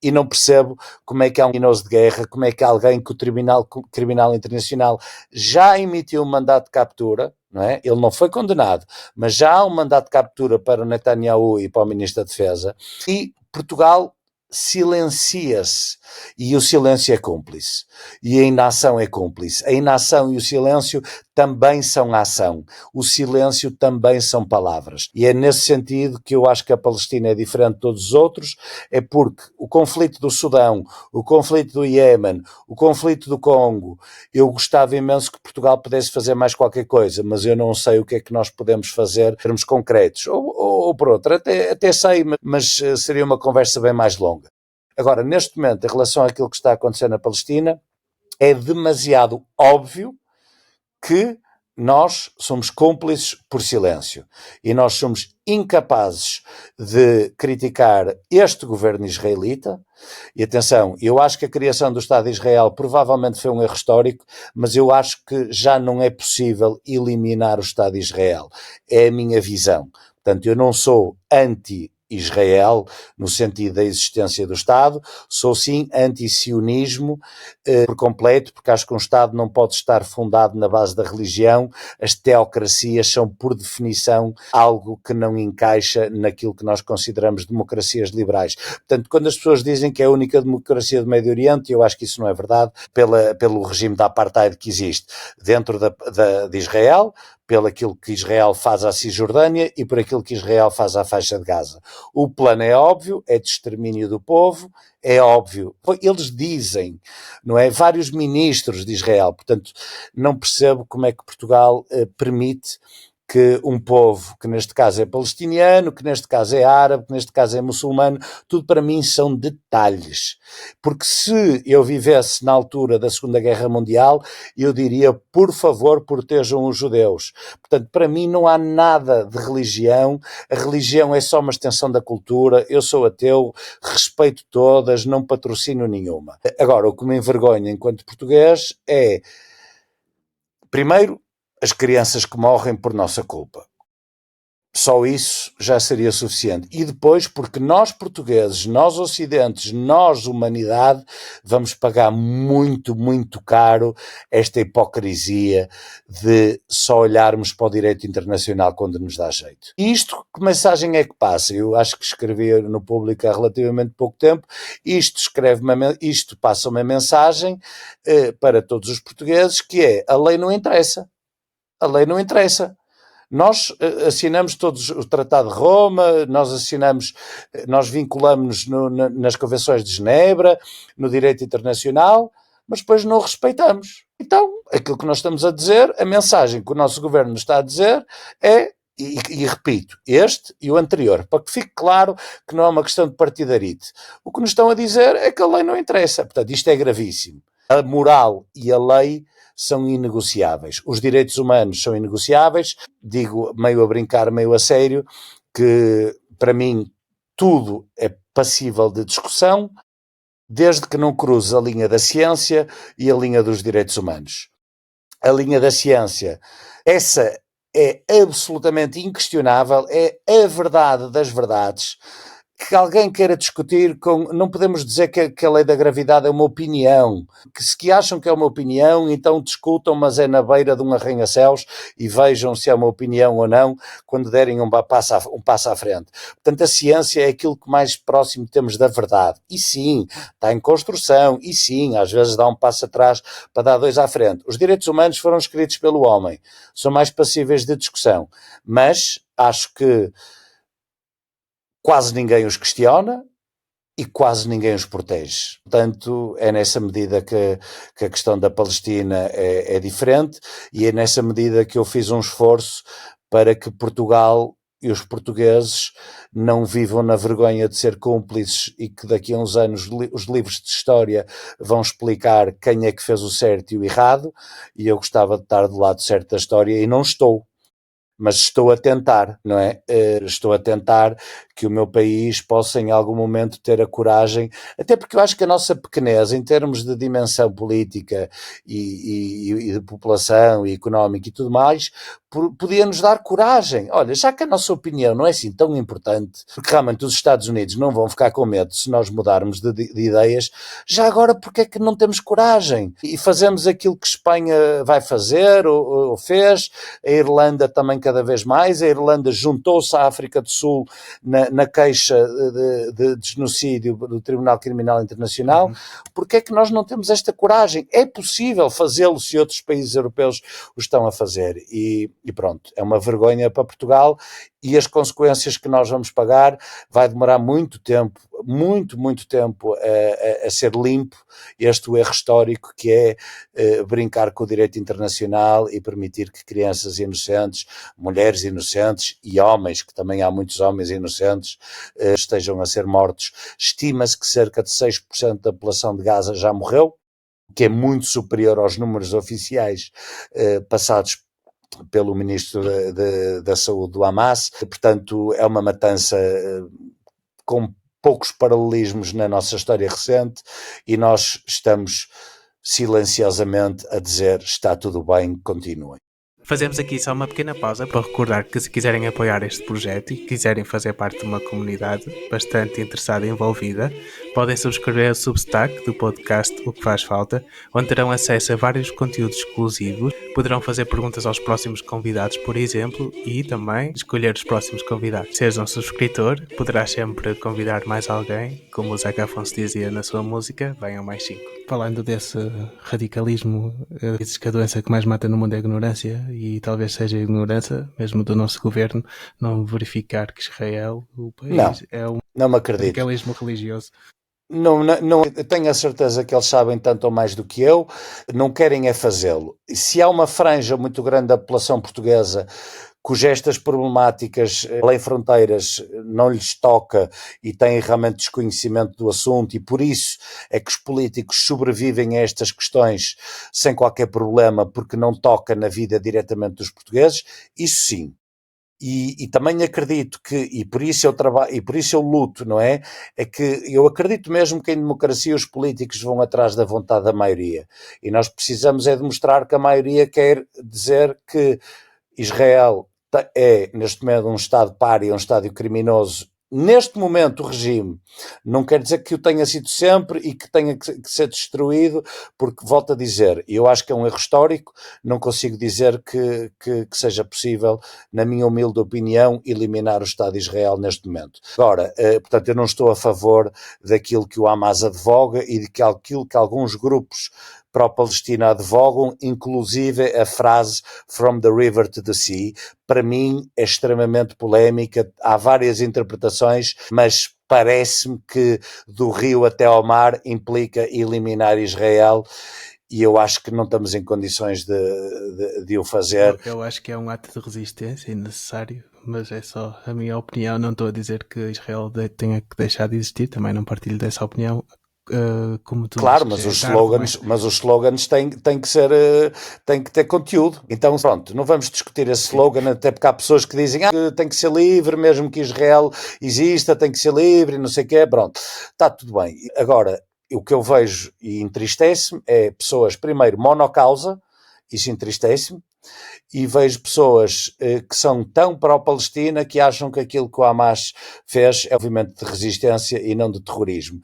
e não percebo como é que há um criminoso de guerra, como é que há alguém que o Tribunal Criminal Internacional já emitiu um mandato de captura, não é? Ele não foi condenado, mas já há um mandato de captura para o Netanyahu e para o Ministro da Defesa, e Portugal silencia-se, e o silêncio é cúmplice, e a inação é cúmplice. A inação e o silêncio também são ação, o silêncio também são palavras, e é nesse sentido que eu acho que a Palestina é diferente de todos os outros, é porque o conflito do Sudão, o conflito do Iémen, o conflito do Congo, eu gostava imenso que Portugal pudesse fazer mais qualquer coisa, mas eu não sei o que é que nós podemos fazer em termos concretos, ou por outra, até sei, mas seria uma conversa bem mais longa. Agora, neste momento, em relação àquilo que está a acontecer na Palestina, é demasiado óbvio que nós somos cúmplices por silêncio e nós somos incapazes de criticar este governo israelita. E atenção, eu acho que a criação do Estado de Israel provavelmente foi um erro histórico, mas eu acho que já não é possível eliminar o Estado de Israel. É a minha visão. Portanto, eu não sou anti-Israel no sentido da existência do Estado, sou sim anti-sionismo por completo, porque acho que um Estado não pode estar fundado na base da religião. As teocracias são, por definição, algo que não encaixa naquilo que nós consideramos democracias liberais. Portanto, quando as pessoas dizem que é a única democracia do Médio Oriente, eu acho que isso não é verdade, pelo regime da apartheid que existe dentro de Israel, pelo aquilo que Israel faz à Cisjordânia e por aquilo que Israel faz à faixa de Gaza. O plano é óbvio, é de extermínio do povo, é óbvio. Eles dizem, não é? Vários ministros de Israel, portanto, não percebo como é que Portugal permite que um povo, que neste caso é palestiniano, que neste caso é árabe, que neste caso é muçulmano, tudo para mim são detalhes. Porque se eu vivesse na altura da Segunda Guerra Mundial, eu diria, por favor, protejam os judeus. Portanto, para mim não há nada de religião, a religião é só uma extensão da cultura, eu sou ateu, respeito todas, não patrocino nenhuma. Agora, o que me envergonha enquanto português é, primeiro, as crianças que morrem por nossa culpa. Só isso já seria suficiente. E depois, porque nós portugueses, nós ocidentes, nós humanidade, vamos pagar muito, muito caro esta hipocrisia de só olharmos para o direito internacional quando nos dá jeito. E isto, que mensagem é que passa? Eu acho que escrevi no Público há relativamente pouco tempo, isto passa uma mensagem para todos os portugueses, que é, a lei não interessa. A lei não interessa. Nós assinamos todos o Tratado de Roma, nós vinculamos-nos nas Convenções de Genebra, no direito internacional, mas depois não respeitamos. Então, aquilo que nós estamos a dizer, a mensagem que o nosso governo nos está a dizer é, e repito, este e o anterior, para que fique claro que não é uma questão de partidarite. O que nos estão a dizer é que a lei não interessa. Portanto, isto é gravíssimo. A moral e a lei são inegociáveis. Os direitos humanos são inegociáveis. Digo, meio a brincar, meio a sério, que para mim tudo é passível de discussão, desde que não cruze a linha da ciência e a linha dos direitos humanos. a linha da ciência. Essa é absolutamente inquestionável, é a verdade das verdades. Que alguém queira discutir com... Não podemos dizer que a lei da gravidade é uma opinião. Que se acham que é uma opinião, então discutam, mas é na beira de um arranha-céus e vejam se é uma opinião ou não quando derem um passo à frente. Portanto, a ciência é aquilo que mais próximo temos da verdade. E sim, está em construção. E sim, às vezes dá um passo atrás para dar dois à frente. Os direitos humanos foram escritos pelo homem. São mais passíveis de discussão. Mas acho que quase ninguém os questiona e quase ninguém os protege. Portanto, é nessa medida que a questão da Palestina é diferente e é nessa medida que eu fiz um esforço para que Portugal e os portugueses não vivam na vergonha de ser cúmplices e que daqui a uns anos os livros de história vão explicar quem é que fez o certo e o errado, e eu gostava de estar do lado certo da história e não estou. Mas estou a tentar, não é? Estou a tentar que o meu país possa em algum momento ter a coragem, até porque eu acho que a nossa pequenez em termos de dimensão política e de população e económica e tudo mais, podia nos dar coragem. Olha, já que a nossa opinião não é assim tão importante, porque realmente os Estados Unidos não vão ficar com medo se nós mudarmos de ideias, já agora porque é que não temos coragem? E fazemos aquilo que Espanha vai fazer ou fez, a Irlanda também cada vez mais, a Irlanda juntou-se à África do Sul na queixa de genocídio do Tribunal Criminal Internacional. Porque é que nós não temos esta coragem? É possível fazê-lo se outros países europeus o estão a fazer e pronto, é uma vergonha para Portugal e as consequências que nós vamos pagar vai demorar muito tempo a ser limpo este erro histórico que é brincar com o direito internacional e permitir que crianças inocentes, mulheres inocentes e homens, que também há muitos homens inocentes, estejam a ser mortos. Estima-se que cerca de 6% da população de Gaza já morreu, que é muito superior aos números oficiais passados pelo ministro da Saúde do Hamas. Portanto, é uma matança com poucos paralelismos na nossa história recente e nós estamos silenciosamente a dizer está tudo bem, continuem. Fazemos aqui só uma pequena pausa para recordar que se quiserem apoiar este projeto e quiserem fazer parte de uma comunidade bastante interessada e envolvida, podem subscrever o Substack do podcast O Que Faz Falta, onde terão acesso a vários conteúdos exclusivos, poderão fazer perguntas aos próximos convidados, por exemplo, e também escolher os próximos convidados. Seja um subscritor, poderás sempre convidar mais alguém, como o Zeca Afonso dizia na sua música, venham mais 5. Falando desse radicalismo, dizes que a doença que mais mata no mundo é a ignorância, e talvez seja a ignorância, mesmo do nosso governo, não verificar que Israel, o país, é um radicalismo religioso. Não, eu tenho a certeza que eles sabem tanto ou mais do que eu, não querem é fazê-lo. Se há uma franja muito grande da população portuguesa cujas estas problemáticas além fronteiras não lhes toca e têm realmente desconhecimento do assunto e por isso é que os políticos sobrevivem a estas questões sem qualquer problema porque não toca na vida diretamente dos portugueses, isso sim. E também acredito que, e por isso eu trabalho, e por isso eu luto, não é? É que eu acredito mesmo que em democracia os políticos vão atrás da vontade da maioria. E nós precisamos é demonstrar que a maioria quer dizer que Israel é, neste momento, um Estado pária, um Estado criminoso. Neste momento, o regime não quer dizer que o tenha sido sempre e que tenha que ser destruído, porque, volto a dizer, eu acho que é um erro histórico, não consigo dizer que seja possível, na minha humilde opinião, eliminar o Estado de Israel neste momento. Agora, portanto, eu não estou a favor daquilo que o Hamas advoga e de aquilo que alguns grupos pró-Palestina advogam, inclusive a frase "from the river to the sea", para mim é extremamente polémica, há várias interpretações, mas parece-me que do rio até ao mar implica eliminar Israel e eu acho que não estamos em condições de o fazer. Eu acho que é um ato de resistência necessário, mas é só a minha opinião, não estou a dizer que Israel tenha que deixar de existir, também não partilho dessa opinião. Como tu claro, dizes, mas os slogans têm que ter conteúdo. Então, pronto, não vamos discutir esse slogan, até porque há pessoas que dizem que tem que ser livre, mesmo que Israel exista, tem que ser livre, não sei o quê. Pronto, está tudo bem. Agora, o que eu vejo e entristece-me é pessoas, primeiro, monocausa, isso entristece-me, e vejo pessoas que são tão pró-Palestina que acham que aquilo que o Hamas fez é um movimento de resistência e não de terrorismo.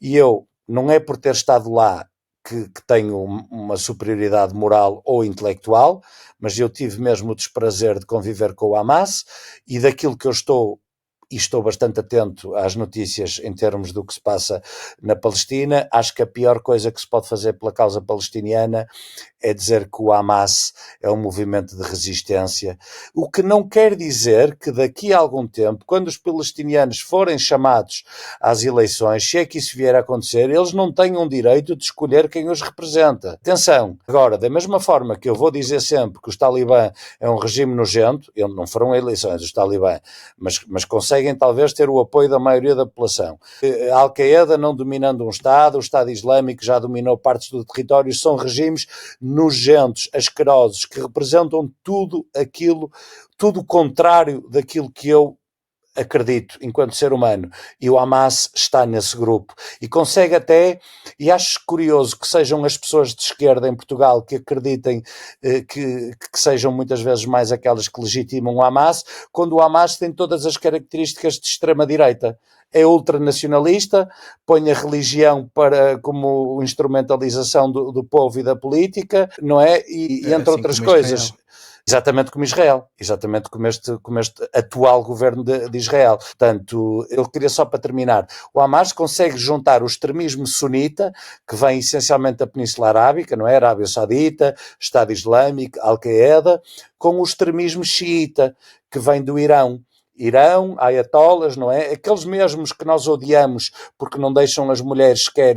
E eu, não é por ter estado lá que tenho uma superioridade moral ou intelectual, mas eu tive mesmo o desprazer de conviver com o Hamas, e daquilo que eu estou bastante atento às notícias em termos do que se passa na Palestina, acho que a pior coisa que se pode fazer pela causa palestiniana é dizer que o Hamas é um movimento de resistência, o que não quer dizer que daqui a algum tempo, quando os palestinianos forem chamados às eleições, se é que isso vier a acontecer, eles não tenham direito de escolher quem os representa. Atenção, agora, da mesma forma que eu vou dizer sempre que os Talibã é um regime nojento, não foram eleições os Talibã, mas conseguem talvez ter o apoio da maioria da população. A Al-Qaeda não dominando um Estado, o Estado Islâmico já dominou partes do território, são regimes nojentos, asquerosos, que representam tudo o contrário daquilo que eu acredito enquanto ser humano, e o Hamas está nesse grupo, e consegue até, e acho curioso que sejam as pessoas de esquerda em Portugal que acreditem que sejam muitas vezes mais aquelas que legitimam o Hamas, quando o Hamas tem todas as características de extrema-direita. É ultranacionalista, põe a religião como instrumentalização do povo e da política, não é? E entre outras coisas. Exatamente como Israel, exatamente como este atual governo de Israel. Portanto, eu queria só para terminar, o Hamas consegue juntar o extremismo sunita, que vem essencialmente da Península Arábica, não é? Arábia Saudita, Estado Islâmico, Al-Qaeda, com o extremismo xiita, que vem do Irão, ayatollahs, não é? Aqueles mesmos que nós odiamos porque não deixam as mulheres sequer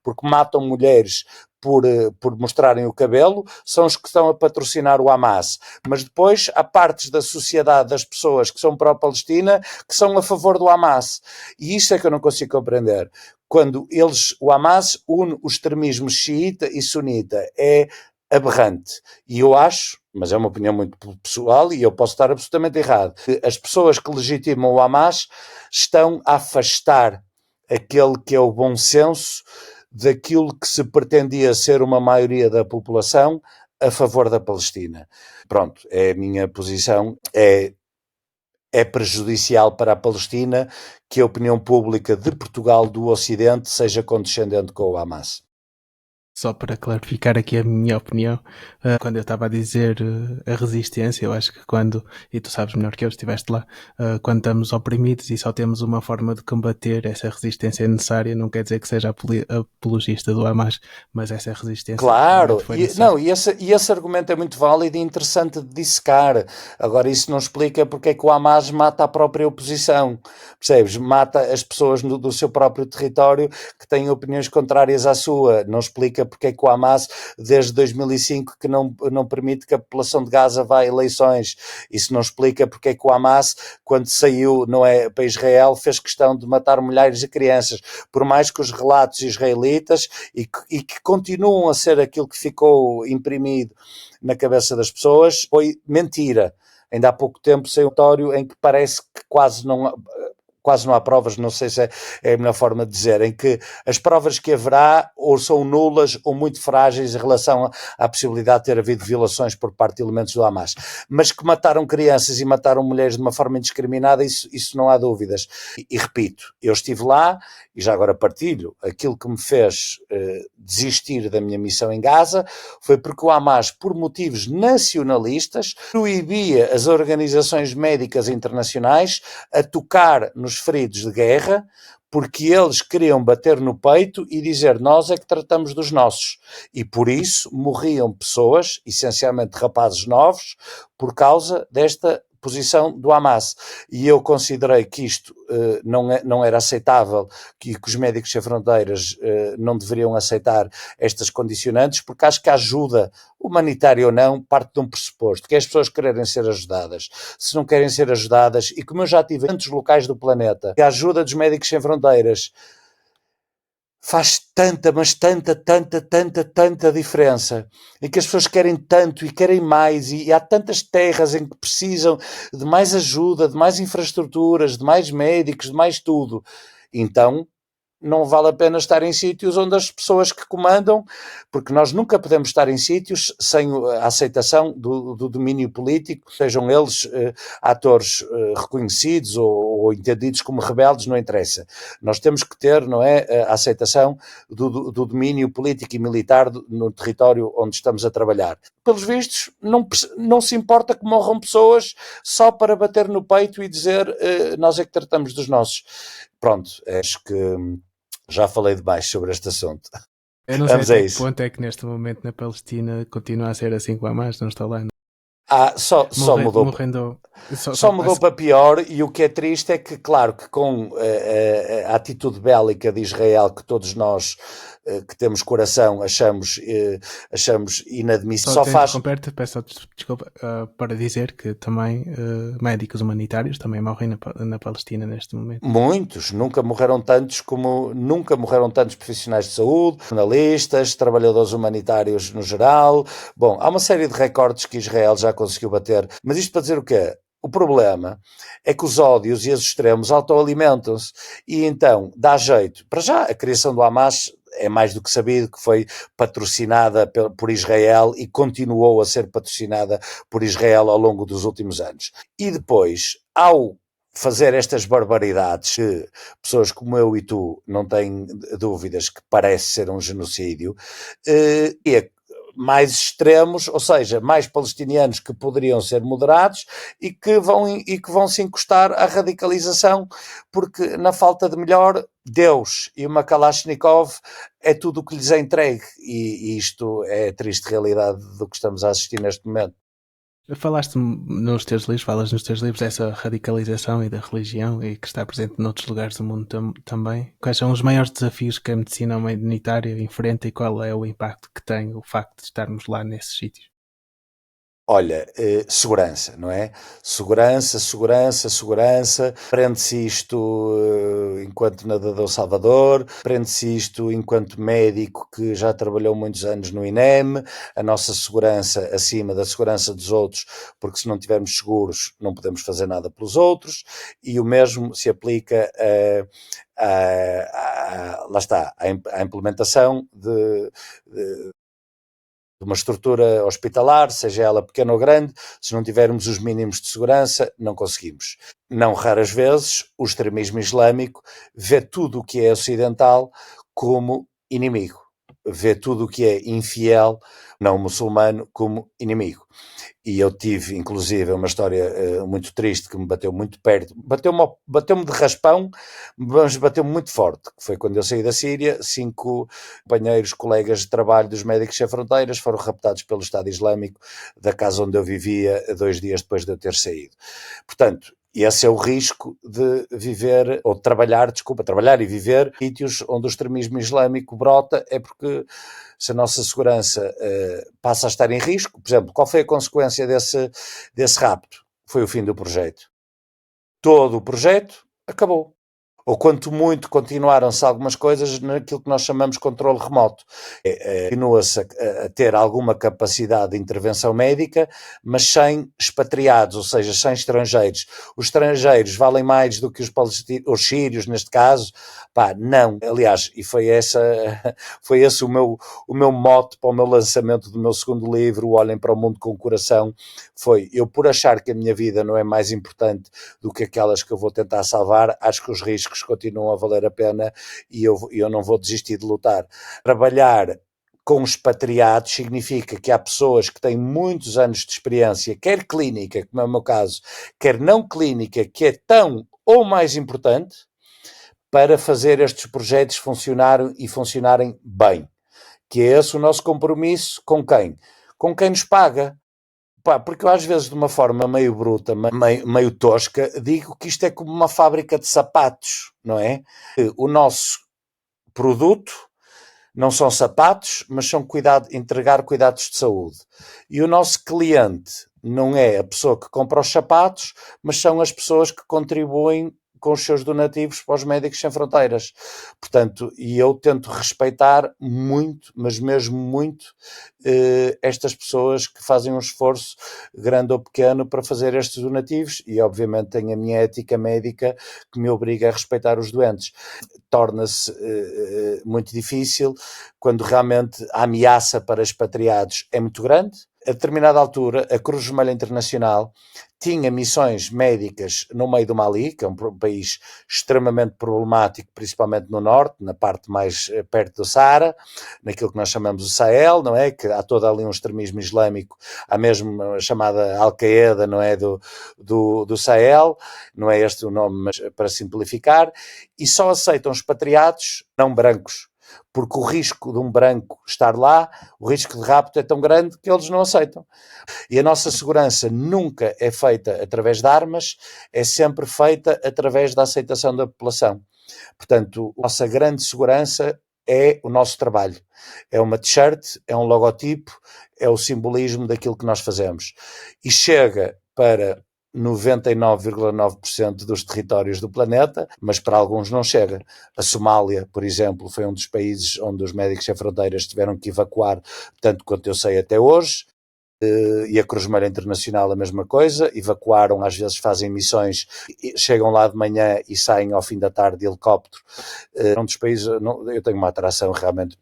porque matam mulheres por mostrarem o cabelo, são os que estão a patrocinar o Hamas. Mas depois há partes da sociedade, das pessoas que são pró-Palestina, que são a favor do Hamas. E isso é que eu não consigo compreender. Quando o Hamas une o extremismo xiita e sunita, é aberrante. E eu acho, mas é uma opinião muito pessoal e eu posso estar absolutamente errado, que as pessoas que legitimam o Hamas estão a afastar aquele que é o bom senso daquilo que se pretendia ser uma maioria da população a favor da Palestina. Pronto, é a minha posição, é prejudicial para a Palestina que a opinião pública de Portugal do Ocidente seja condescendente com o Hamas. Só para clarificar aqui a minha opinião, quando eu estava a dizer a resistência, eu acho que e tu sabes melhor que eu, estiveste lá, quando estamos oprimidos e só temos uma forma de combater essa resistência necessária, não quer dizer que seja apologista do Hamas, mas essa resistência... Claro, e esse argumento é muito válido e interessante de dissecar. Agora, isso não explica porque é que o Hamas mata a própria oposição, percebes? Mata as pessoas do seu próprio território que têm opiniões contrárias à sua, não explica porque é que o Hamas, desde 2005, que não permite que a população de Gaza vá a eleições. Isso não explica porque é que o Hamas, quando saiu, não é, para Israel, fez questão de matar mulheres e crianças, por mais que os relatos israelitas, e que continuam a ser aquilo que ficou imprimido na cabeça das pessoas, foi mentira. Ainda há pouco tempo saiu um relatório em que parece que quase não há provas, não sei se é a melhor forma de dizer, em que as provas que haverá ou são nulas ou muito frágeis em relação à possibilidade de ter havido violações por parte de elementos do Hamas. Mas que mataram crianças e mataram mulheres de uma forma indiscriminada, isso não há dúvidas. E repito, eu estive lá e já agora partilho, aquilo que me fez desistir da minha missão em Gaza foi porque o Hamas, por motivos nacionalistas, proibia as organizações médicas internacionais a tocar nos feridos de guerra, porque eles queriam bater no peito e dizer nós é que tratamos dos nossos. E por isso morriam pessoas, essencialmente rapazes novos, por causa desta posição do Hamas. E eu considerei que isto não era aceitável, que os Médicos Sem Fronteiras não deveriam aceitar estas condicionantes, porque acho que a ajuda, humanitária ou não, parte de um pressuposto, que é as pessoas quererem ser ajudadas. Se não querem ser ajudadas, e como eu já tive em tantos locais do planeta, que a ajuda dos Médicos Sem Fronteiras faz tanta diferença, em que as pessoas querem tanto e querem mais, e há tantas terras em que precisam de mais ajuda, de mais infraestruturas, de mais médicos, de mais tudo. Então, não vale a pena estar em sítios onde as pessoas que comandam, porque nós nunca podemos estar em sítios sem a aceitação do domínio político, sejam eles atores reconhecidos ou entendidos como rebeldes, não interessa. Nós temos que ter, não é, a aceitação do domínio político e militar no território onde estamos a trabalhar. Pelos vistos, não se importa que morram pessoas só para bater no peito e dizer nós é que tratamos dos nossos. Pronto, acho que já falei demais sobre este assunto. Eu não sei até que ponto é que neste momento na Palestina continua a ser assim com a Hamas, não está lá. Só mudou para pior, e o que é triste é que, claro, que com a atitude bélica de Israel, que todos nós que temos coração achamos inadmissível. Peço desculpa para dizer que também médicos humanitários também morrem na Palestina neste momento. Muitos, nunca morreram tantos profissionais de saúde, jornalistas, trabalhadores humanitários no geral. Bom, há uma série de recordes que Israel já conseguiu bater, mas isto para dizer o quê? O problema é que os ódios e os extremos autoalimentam-se e então dá jeito. Para já, a criação do Hamas é mais do que sabido que foi patrocinada por Israel e continuou a ser patrocinada por Israel ao longo dos últimos anos. E depois, ao fazer estas barbaridades, que pessoas como eu e tu não têm dúvidas que parece ser um genocídio, mais extremos, ou seja, mais palestinianos que poderiam ser moderados e que vão se encostar à radicalização, porque na falta de melhor, Deus e uma Kalashnikov é tudo o que lhes é entregue, e isto é a triste realidade do que estamos a assistir neste momento. Falas nos teus livros dessa radicalização e da religião e que está presente noutros lugares do mundo também. Quais são os maiores desafios que a medicina humanitária enfrenta e qual é o impacto que tem o facto de estarmos lá nesses sítios? Olha, segurança, não é? Segurança. Prende-se isto enquanto nadador salvador, prende-se isto enquanto médico que já trabalhou muitos anos no INEM, a nossa segurança acima da segurança dos outros, porque se não tivermos seguros não podemos fazer nada pelos outros, e o mesmo se aplica lá está, à implementação de uma estrutura hospitalar, seja ela pequena ou grande. Se não tivermos os mínimos de segurança, não conseguimos. Não raras vezes, o extremismo islâmico vê tudo o que é ocidental como inimigo. Vê tudo o que é infiel, não muçulmano, como inimigo. E eu tive, inclusive, uma história muito triste que me bateu muito perto. Bateu-me de raspão, mas bateu-me muito forte. Que foi quando eu saí da Síria, 5 companheiros, colegas de trabalho dos Médicos Sem Fronteiras foram raptados pelo Estado Islâmico da casa onde eu vivia 2 dias depois de eu ter saído. Portanto, esse é o risco de viver, ou de trabalhar e viver em sítios onde o extremismo islâmico brota, é porque se a nossa segurança passa a estar em risco. Por exemplo, qual foi a consequência desse rapto? Foi o fim do projeto. Todo o projeto acabou. Ou quanto muito continuaram-se algumas coisas naquilo que nós chamamos de controle remoto. Continua-se a ter alguma capacidade de intervenção médica, mas sem expatriados, ou seja, sem estrangeiros. Os estrangeiros valem mais do que os sírios, neste caso? Pá, não. Aliás, e foi esse o meu mote para o meu lançamento do meu segundo livro, o Olhem para o Mundo com o Coração. Foi eu, por achar que a minha vida não é mais importante do que aquelas que eu vou tentar salvar, acho que os riscos continuam a valer a pena e eu não vou desistir de lutar. Trabalhar com expatriados significa que há pessoas que têm muitos anos de experiência, quer clínica, como é o meu caso, quer não clínica, que é tão ou mais importante para fazer estes projetos funcionarem bem. Que é esse o nosso compromisso com quem? Com quem nos paga. Porque eu às vezes de uma forma meio bruta, meio tosca, digo que isto é como uma fábrica de sapatos, não é? O nosso produto não são sapatos, mas são entregar cuidados de saúde. E o nosso cliente não é a pessoa que compra os sapatos, mas são as pessoas que contribuem com os seus donativos para os Médicos Sem Fronteiras. Portanto, e eu tento respeitar muito, mas mesmo muito, estas pessoas que fazem um esforço grande ou pequeno para fazer estes donativos, e obviamente tenho a minha ética médica que me obriga a respeitar os doentes. Torna-se muito difícil quando realmente a ameaça para expatriados é muito grande. A determinada altura, a Cruz Vermelha Internacional tinha missões médicas no meio do Mali, que é um país extremamente problemático, principalmente no norte, na parte mais perto do Saara, naquilo que nós chamamos o Sahel, não é? Que há todo ali um extremismo islâmico, há mesmo a chamada Al-Qaeda, não é? Do Sahel, não é este o nome, mas para simplificar, e só aceitam expatriados não brancos, porque o risco de um branco estar lá, o risco de rapto é tão grande que eles não aceitam. E a nossa segurança nunca é feita através de armas, é sempre feita através da aceitação da população. Portanto, a nossa grande segurança é o nosso trabalho. É uma t-shirt, é um logotipo, é o simbolismo daquilo que nós fazemos. E chega para 99,9% dos territórios do planeta, mas para alguns não chega. A Somália, por exemplo, foi um dos países onde os Médicos Sem Fronteiras tiveram que evacuar, tanto quanto eu sei até hoje, e a Cruz Vermelha Internacional a mesma coisa, evacuaram, às vezes fazem missões, chegam lá de manhã e saem ao fim da tarde de helicóptero. É um dos países, eu tenho uma atração realmente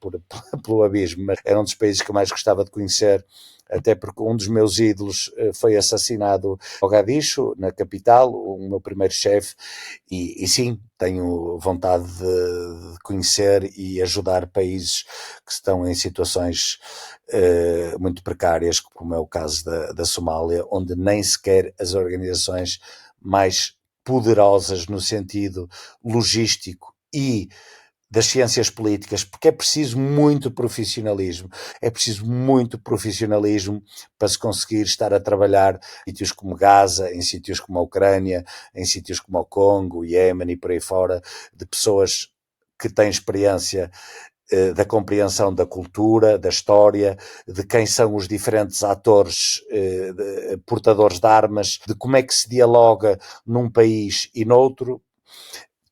pelo abismo, mas era um dos países que eu mais gostava de conhecer, até porque um dos meus ídolos foi assassinado em Mogadishu, na capital, o meu primeiro chefe, e sim, tenho vontade de conhecer e ajudar países que estão em situações muito precárias, como é o caso da Somália, onde nem sequer as organizações mais poderosas no sentido logístico e das ciências políticas, porque é preciso muito profissionalismo para se conseguir estar a trabalhar em sítios como Gaza, em sítios como a Ucrânia, em sítios como o Congo, o Iémen e por aí fora, de pessoas que têm experiência da compreensão da cultura, da história, de quem são os diferentes atores portadores de armas, de como é que se dialoga num país e noutro.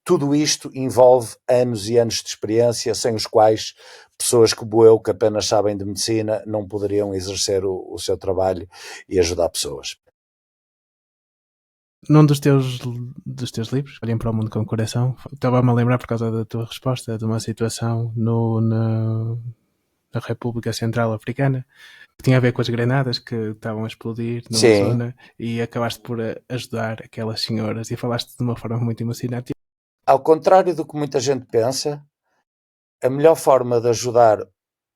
Tudo isto envolve anos e anos de experiência, sem os quais pessoas como eu, que apenas sabem de medicina, não poderiam exercer o seu trabalho e ajudar pessoas. Num dos teus livros, Olhem para o Mundo com o Coração, estava-me a lembrar, por causa da tua resposta, de uma situação na República Central Africana, que tinha a ver com as granadas que estavam a explodir numa Sim. zona, e acabaste por ajudar aquelas senhoras e falaste de uma forma muito emocionante. Ao contrário do que muita gente pensa, a melhor forma de ajudar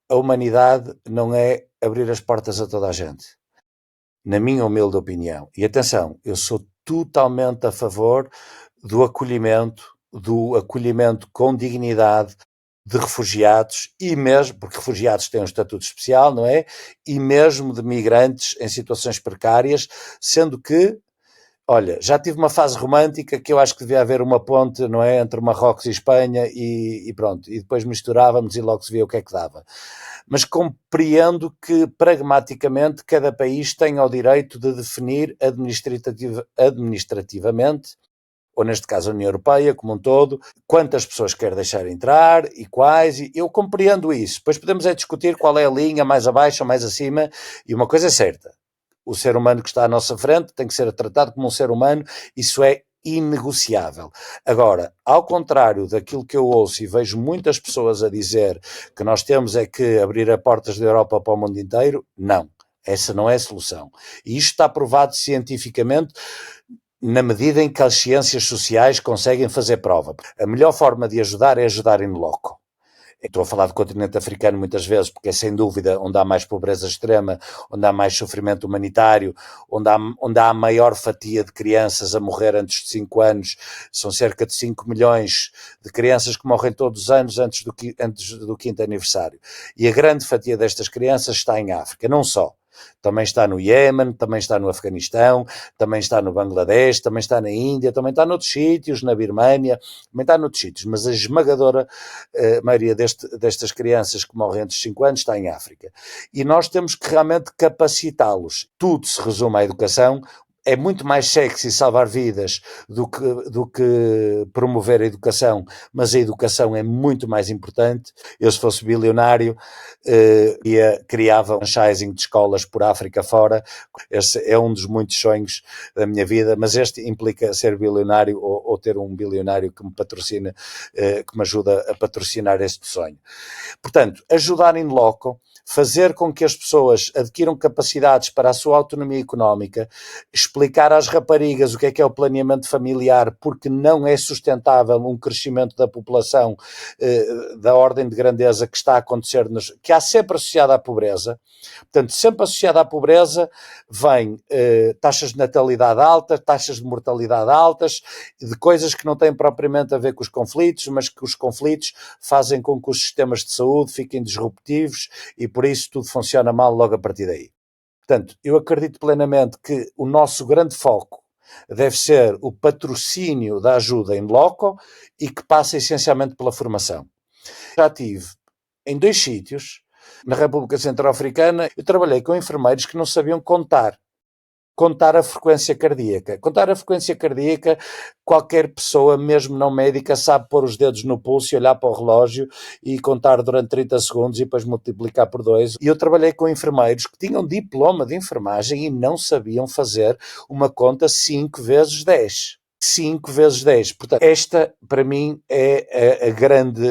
a humanidade não é abrir as portas a toda a gente, na minha humilde opinião. E atenção, eu sou totalmente a favor do acolhimento com dignidade de refugiados, e mesmo, porque refugiados têm um estatuto especial, não é? E mesmo de migrantes em situações precárias, sendo que, olha, já tive uma fase romântica que eu acho que devia haver uma ponte, não é? Entre Marrocos e Espanha e pronto, e depois misturávamos e logo se via o que é que dava. Mas compreendo que, pragmaticamente, cada país tenha o direito de definir administrativamente, ou neste caso a União Europeia como um todo, quantas pessoas quer deixar entrar e quais, e eu compreendo isso. Depois podemos discutir qual é a linha, mais abaixo ou mais acima, e uma coisa é certa, o ser humano que está à nossa frente tem que ser tratado como um ser humano, isso é inegociável. Agora, ao contrário daquilo que eu ouço e vejo muitas pessoas a dizer que nós temos é que abrir as portas da Europa para o mundo inteiro, não. Essa não é a solução. E isto está provado cientificamente na medida em que as ciências sociais conseguem fazer prova. A melhor forma de ajudar é ajudar in loco. Estou a falar do continente africano muitas vezes, porque é sem dúvida onde há mais pobreza extrema, onde há mais sofrimento humanitário, onde há a maior fatia de crianças a morrer antes de 5 anos. São cerca de 5 milhões de crianças que morrem todos os anos antes do 5º aniversário. E a grande fatia destas crianças está em África, não só. Também está no Iémen, também está no Afeganistão, também está no Bangladesh, também está na Índia, também está noutros sítios, na Birmânia, também está noutros sítios, mas a esmagadora maioria destas crianças que morrem antes de 5 anos está em África. E nós temos que realmente capacitá-los. Tudo se resume à educação. é muito mais sexy salvar vidas do que promover a educação, mas a educação é muito mais importante. Eu, se fosse bilionário, criava um franchising de escolas por África fora. Esse é um dos muitos sonhos da minha vida, mas este implica ser bilionário ou ter um bilionário que me patrocina, que me ajuda a patrocinar este sonho. Portanto, ajudar in loco, fazer com que as pessoas adquiram capacidades para a sua autonomia económica, explicar às raparigas o que é o planeamento familiar, porque não é sustentável um crescimento da população da ordem de grandeza que está a acontecer, que há sempre associada à pobreza. Portanto, sempre associada à pobreza vem taxas de natalidade altas, taxas de mortalidade altas, de coisas que não têm propriamente a ver com os conflitos, mas que os conflitos fazem com que os sistemas de saúde fiquem disruptivos e por isso tudo funciona mal logo a partir daí. Portanto, eu acredito plenamente que o nosso grande foco deve ser o patrocínio da ajuda in loco e que passa essencialmente pela formação. Já estive em 2 sítios, na República Centro-Africana, eu trabalhei com enfermeiros que não sabiam contar a frequência cardíaca. Contar a frequência cardíaca, qualquer pessoa, mesmo não médica, sabe pôr os dedos no pulso e olhar para o relógio e contar durante 30 segundos e depois multiplicar por 2. E eu trabalhei com enfermeiros que tinham diploma de enfermagem e não sabiam fazer uma conta 5 vezes 10. 5 vezes 10. Portanto, esta, para mim, é a grande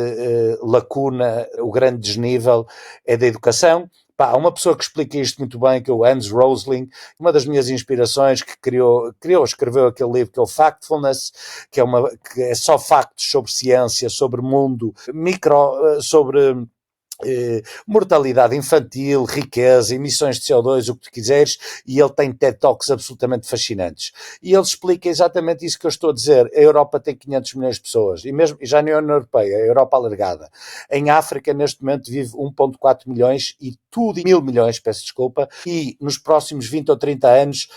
lacuna, o grande desnível é da educação. Há uma pessoa que explica isto muito bem, que é o Hans Rosling, uma das minhas inspirações, que escreveu aquele livro que é o Factfulness, que é só factos sobre ciência, sobre mundo, sobre mortalidade infantil, riqueza, emissões de CO2, o que tu quiseres, e ele tem TED Talks absolutamente fascinantes. E ele explica exatamente isso que eu estou a dizer. A Europa tem 500 milhões de pessoas, e mesmo já na União Europeia, a Europa alargada. Em África, neste momento, vive 1,4 milhões e tudo, 1.000 milhões, peço desculpa, e nos próximos 20 ou 30 anos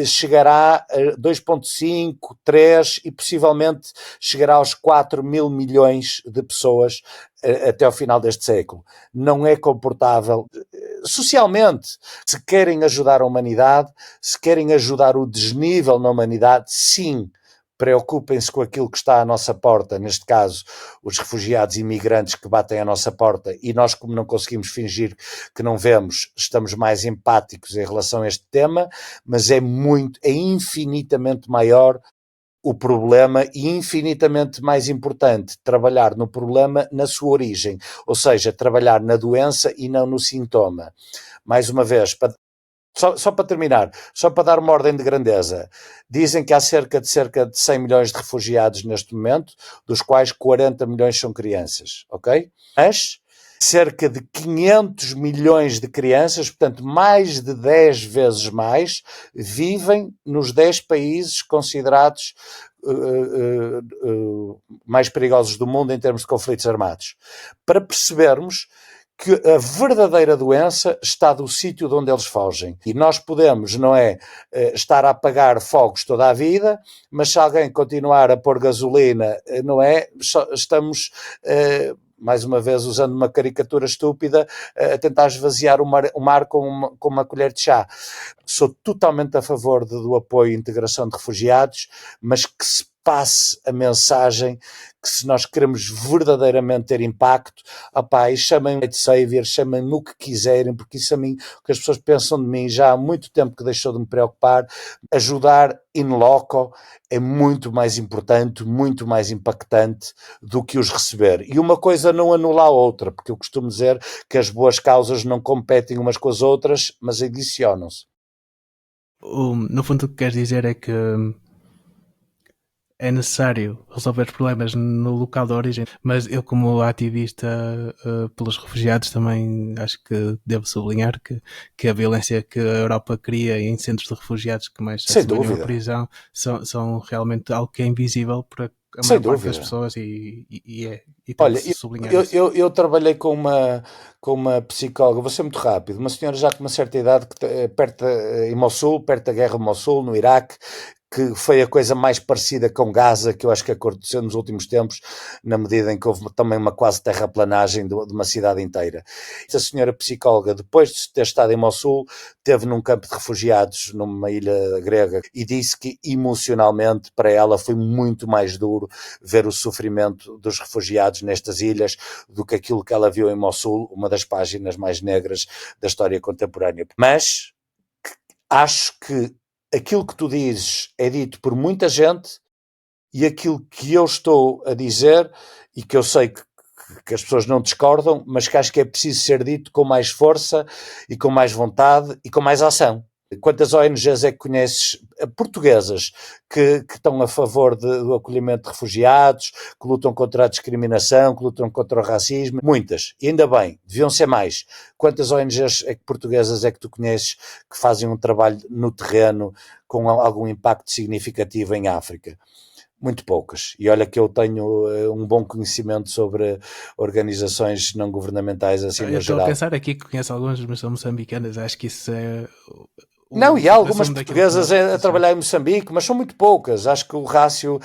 chegará a 2,5, 3 e possivelmente chegará aos 4.000 milhões de pessoas até ao final deste século. Não é comportável socialmente. Se querem ajudar a humanidade, se querem ajudar o desnível na humanidade, sim, preocupem-se com aquilo que está à nossa porta, neste caso, os refugiados e imigrantes que batem à nossa porta, e nós, como não conseguimos fingir que não vemos, estamos mais empáticos em relação a este tema, mas é infinitamente maior o problema e infinitamente mais importante trabalhar no problema na sua origem, ou seja, trabalhar na doença e não no sintoma. Mais uma vez, só para terminar, só para dar uma ordem de grandeza, dizem que há cerca de 100 milhões de refugiados neste momento, dos quais 40 milhões são crianças, ok? Mas cerca de 500 milhões de crianças, portanto mais de 10 vezes mais, vivem nos 10 países considerados mais perigosos do mundo em termos de conflitos armados. Para percebermos que a verdadeira doença está do sítio de onde eles fogem. E nós podemos, não é, estar a apagar fogos toda a vida, mas se alguém continuar a pôr gasolina, não é, estamos... mais uma vez usando uma caricatura estúpida, a tentar esvaziar o mar com uma colher de chá. Sou totalmente a favor do apoio e integração de refugiados, mas que se passe a mensagem que se nós queremos verdadeiramente ter impacto, e chamem-me de savior, chamem-me o que quiserem, porque isso a mim, o que as pessoas pensam de mim já há muito tempo que deixou de me preocupar. Ajudar in loco é muito mais importante, muito mais impactante do que os receber. E uma coisa não anula a outra, porque eu costumo dizer que as boas causas não competem umas com as outras, mas adicionam-se. No fundo, o que queres dizer é que é necessário resolver os problemas no local de origem, mas eu, como ativista pelos refugiados, também acho que devo sublinhar que a violência que a Europa cria em centros de refugiados que mais se assemelham à prisão são realmente algo que é invisível para a maior parte das pessoas e olha, eu trabalhei com uma psicóloga, vou ser muito rápido, uma senhora já com uma certa idade, perto em Mossul, perto da guerra de Mossul, no Iraque, que foi a coisa mais parecida com Gaza que eu acho que aconteceu nos últimos tempos, na medida em que houve também uma quase terraplanagem de uma cidade inteira. Esta senhora psicóloga, depois de ter estado em Mossul, esteve num campo de refugiados numa ilha grega e disse que emocionalmente para ela foi muito mais duro ver o sofrimento dos refugiados nestas ilhas do que aquilo que ela viu em Mossul, uma das páginas mais negras da história contemporânea. Mas acho que aquilo que tu dizes é dito por muita gente e aquilo que eu estou a dizer, e que eu sei que as pessoas não discordam, mas que acho que é preciso ser dito com mais força e com mais vontade e com mais ação. Quantas ONGs é que conheces portuguesas que estão a favor do acolhimento de refugiados, que lutam contra a discriminação, que lutam contra o racismo? Muitas. E ainda bem, deviam ser mais. Quantas ONGs portuguesas é que tu conheces que fazem um trabalho no terreno com algum impacto significativo em África? Muito poucas. E olha que eu tenho um bom conhecimento sobre organizações não governamentais assim no geral. Eu estou a pensar aqui que conheço algumas, mas são moçambicanas. Acho que isso é... Não, e há algumas portuguesas a trabalhar em Moçambique, mas são muito poucas. Acho que o rácio,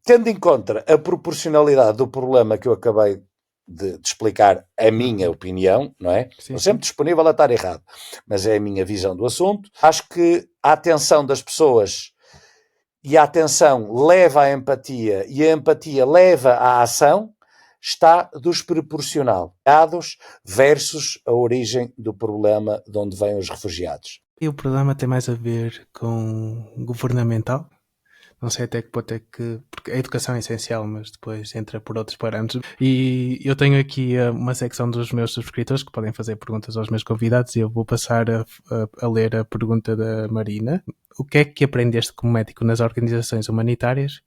tendo em conta a proporcionalidade do problema que eu acabei de explicar, a minha opinião, não é? Estou sempre disponível a estar errado, mas é a minha visão do assunto. Acho que a atenção das pessoas e a atenção leva à empatia e a empatia leva à ação, está desproporcional. Dados versus a origem do problema de onde vêm os refugiados. E o problema tem mais a ver com governamental? Não sei até que ponto é que... Porque a educação é essencial, mas depois entra por outros parâmetros. E eu tenho aqui uma secção dos meus subscritores que podem fazer perguntas aos meus convidados e eu vou passar a ler a pergunta da Marina. O que é que aprendeste como médico nas organizações humanitárias,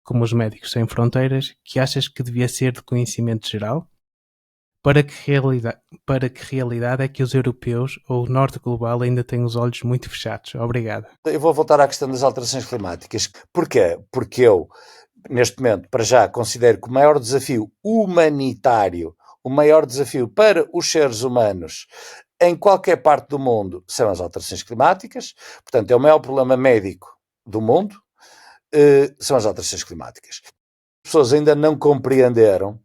como os Médicos Sem Fronteiras, que achas que devia ser de conhecimento geral? Para que realidade é que os europeus ou o norte global ainda têm os olhos muito fechados? Obrigado. Eu vou voltar à questão das alterações climáticas. Porquê? Porque eu, neste momento, para já, considero que o maior desafio humanitário, o maior desafio para os seres humanos em qualquer parte do mundo são as alterações climáticas. Portanto, é o maior problema médico do mundo, são as alterações climáticas. As pessoas ainda não compreenderam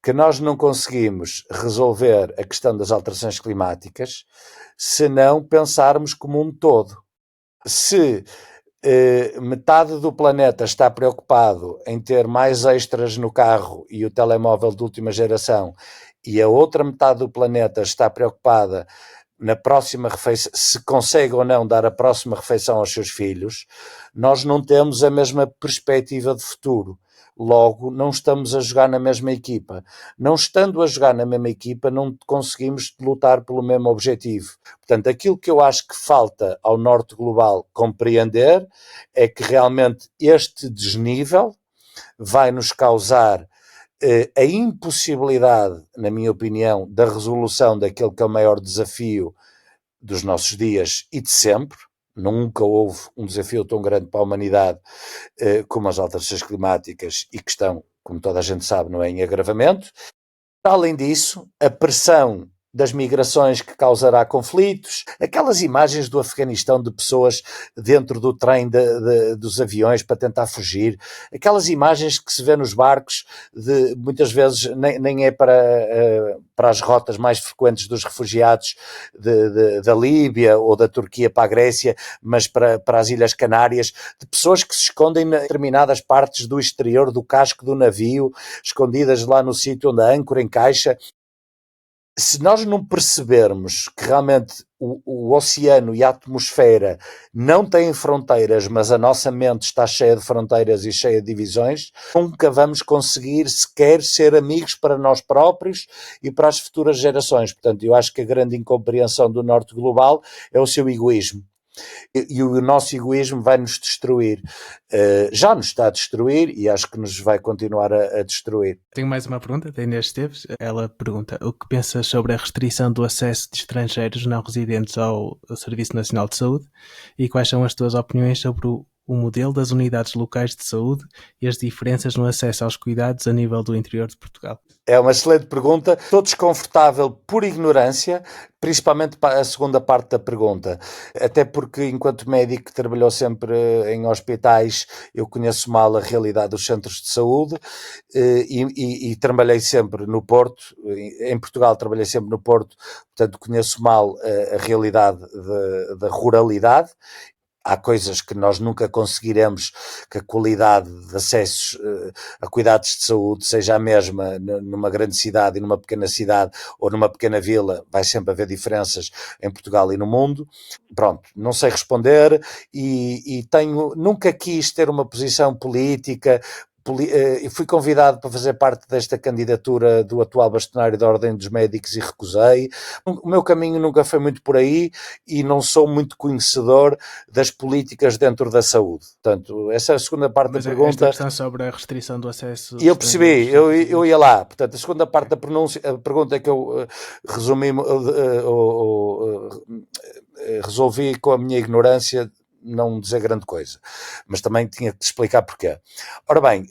que nós não conseguimos resolver a questão das alterações climáticas se não pensarmos como um todo. Se metade do planeta está preocupado em ter mais extras no carro e o telemóvel de última geração e a outra metade do planeta está preocupada na próxima refeição, se consegue ou não dar a próxima refeição aos seus filhos, nós não temos a mesma perspectiva de futuro. Logo, não estamos a jogar na mesma equipa. Não estando a jogar na mesma equipa, não conseguimos lutar pelo mesmo objetivo. Portanto, aquilo que eu acho que falta ao norte global compreender é que realmente este desnível vai nos causar a impossibilidade, na minha opinião, da resolução daquele que é o maior desafio dos nossos dias e de sempre. Nunca houve um desafio tão grande para a humanidade como as alterações climáticas e que estão, como toda a gente sabe, não é, em agravamento. Além disso, a pressão das migrações que causará conflitos, aquelas imagens do Afeganistão de pessoas dentro do trem dos aviões para tentar fugir, aquelas imagens que se vê nos barcos, muitas vezes nem é para as rotas mais frequentes dos refugiados da Líbia ou da Turquia para a Grécia, mas para as Ilhas Canárias, de pessoas que se escondem em determinadas partes do exterior do casco do navio, escondidas lá no sítio onde a âncora encaixa. Se nós não percebermos que realmente o oceano e a atmosfera não têm fronteiras, mas a nossa mente está cheia de fronteiras e cheia de divisões, nunca vamos conseguir sequer ser amigos para nós próprios e para as futuras gerações. Portanto, eu acho que a grande incompreensão do norte global é o seu egoísmo. E o nosso egoísmo vai nos destruir. Já nos está a destruir e acho que nos vai continuar a destruir. Tenho mais uma pergunta da Inês Esteves. Ela pergunta: o que pensas sobre a restrição do acesso de estrangeiros não residentes ao Serviço Nacional de Saúde e quais são as tuas opiniões sobre o modelo das unidades locais de saúde e as diferenças no acesso aos cuidados a nível do interior de Portugal? É uma excelente pergunta. Estou desconfortável por ignorância, principalmente para a segunda parte da pergunta. Até porque, enquanto médico que trabalhou sempre em hospitais, eu conheço mal a realidade dos centros de saúde e trabalhei sempre no Porto. Em Portugal trabalhei sempre no Porto, portanto conheço mal a realidade da ruralidade. Há coisas que nós nunca conseguiremos que a qualidade de acesso a cuidados de saúde seja a mesma numa grande cidade e numa pequena cidade ou numa pequena vila, vai sempre haver diferenças em Portugal e no mundo. Pronto, não sei responder e nunca quis ter uma posição política. Fui convidado para fazer parte desta candidatura do atual bastonário da Ordem dos Médicos e recusei. O meu caminho nunca foi muito por aí e não sou muito conhecedor das políticas dentro da saúde. Portanto, essa é a segunda parte da pergunta. Esta questão sobre a restrição do acesso... E eu percebi, eu ia lá. Portanto, a segunda parte da a pergunta que eu resolvi com a minha ignorância não dizer grande coisa, mas também tinha que te explicar porquê. Ora bem,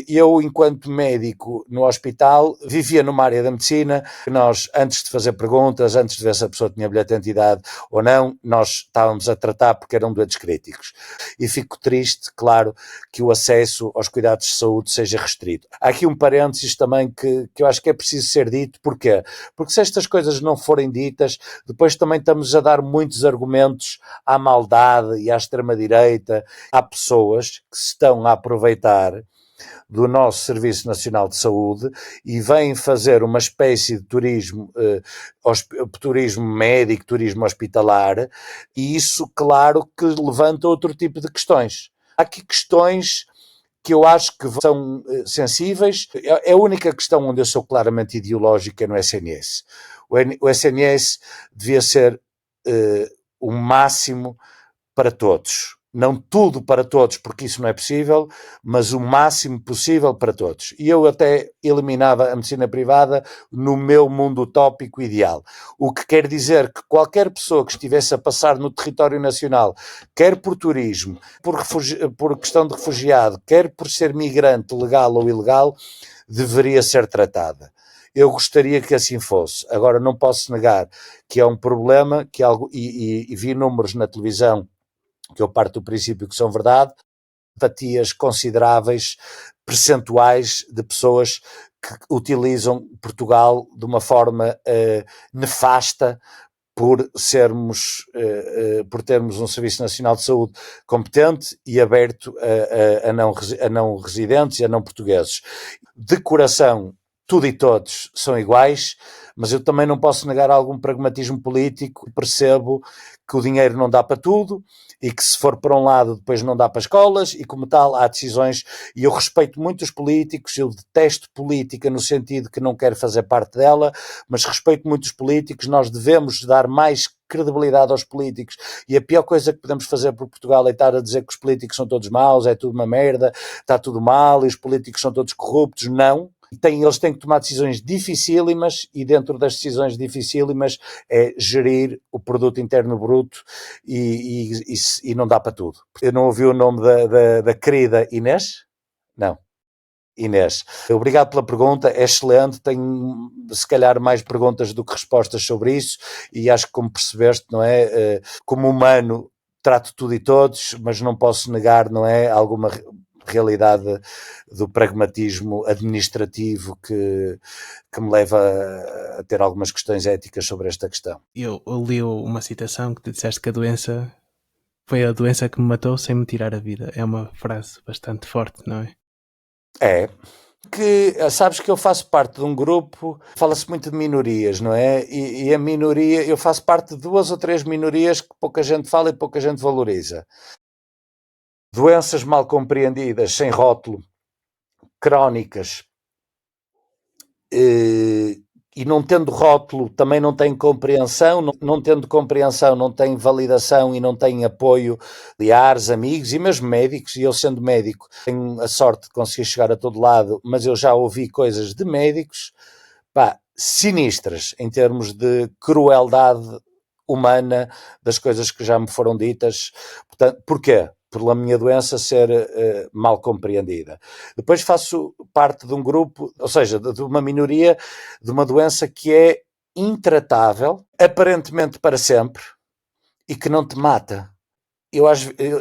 eu enquanto médico no hospital vivia numa área da medicina que nós, antes de fazer perguntas, antes de ver se a pessoa tinha bilhete de identidade ou não, nós estávamos a tratar porque eram doentes críticos. E fico triste, claro, que o acesso aos cuidados de saúde seja restrito. Há aqui um parênteses também que eu acho que é preciso ser dito. Porquê? Porque se estas coisas não forem ditas, depois também estamos a dar muitos argumentos à maldade e à extrema-direita. Há pessoas que se estão a aproveitar do nosso Serviço Nacional de Saúde e vêm fazer uma espécie de turismo médico, turismo hospitalar, e isso, claro, que levanta outro tipo de questões. Há aqui questões que eu acho que são sensíveis. É a única questão onde eu sou claramente ideológico é no SNS. O SNS devia ser o máximo para todos. Não tudo para todos, porque isso não é possível, mas o máximo possível para todos. E eu até eliminava a medicina privada no meu mundo utópico ideal. O que quer dizer que qualquer pessoa que estivesse a passar no território nacional, quer por turismo, por questão de refugiado, quer por ser migrante legal ou ilegal, deveria ser tratada. Eu gostaria que assim fosse. Agora, não posso negar que é um problema, e vi números na televisão que eu parto do princípio que são verdade, fatias consideráveis, percentuais de pessoas que utilizam Portugal de uma forma nefasta por termos um Serviço Nacional de Saúde competente e aberto a não residentes e a não portugueses. De coração, tudo e todos são iguais, mas eu também não posso negar algum pragmatismo político. Percebo que o dinheiro não dá para tudo e que se for para um lado depois não dá para escolas e como tal há decisões, e eu respeito muito os políticos, eu detesto política no sentido que não quero fazer parte dela, mas respeito muito os políticos. Nós devemos dar mais credibilidade aos políticos e a pior coisa que podemos fazer por Portugal é estar a dizer que os políticos são todos maus, é tudo uma merda, está tudo mal e os políticos são todos corruptos. Não. Eles têm que tomar decisões dificílimas e dentro das decisões dificílimas é gerir o produto interno bruto e não dá para tudo. Eu não ouvi o nome da querida Inês? Não. Inês, obrigado pela pergunta, é excelente, tenho se calhar mais perguntas do que respostas sobre isso e acho que como percebeste, não é, como humano trato tudo e todos, mas não posso negar, não é, alguma realidade do pragmatismo administrativo que me leva a ter algumas questões éticas sobre esta questão. Eu li uma citação que disseste que a doença foi a doença que me matou sem me tirar a vida. É uma frase bastante forte, não é? É, que sabes que eu faço parte de um grupo, fala-se muito de minorias, não é? E a minoria, eu faço parte de 2 ou 3 minorias que pouca gente fala e pouca gente valoriza. Doenças mal compreendidas, sem rótulo, crónicas, e não tendo rótulo também não tem compreensão, não tendo compreensão não tem validação e não tem apoio de familiares, amigos e mesmo médicos, e eu sendo médico tenho a sorte de conseguir chegar a todo lado, mas eu já ouvi coisas de médicos, sinistras em termos de crueldade humana das coisas que já me foram ditas. Portanto, porquê? pela minha doença ser mal compreendida. Depois faço parte de um grupo, ou seja, de uma minoria, de uma doença que é intratável, aparentemente para sempre, e que não te mata.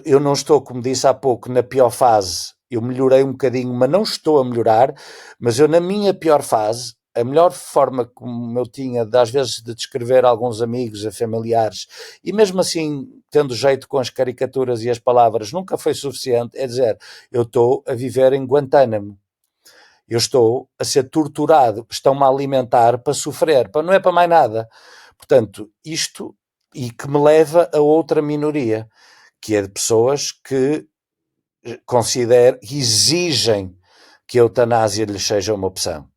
Eu não estou, como disse há pouco, na pior fase. Eu melhorei um bocadinho, mas não estou a melhorar. Mas eu, na minha pior fase, a melhor forma como eu tinha, às vezes, de descrever a alguns amigos, a familiares, e mesmo assim, tendo jeito com as caricaturas e as palavras, nunca foi suficiente, é dizer, eu estou a viver em Guantánamo. Eu estou a ser torturado, estão-me a alimentar para sofrer, não é para mais nada. Portanto, isto, e que me leva a outra minoria, que é de pessoas que exigem que a eutanásia lhes seja uma opção.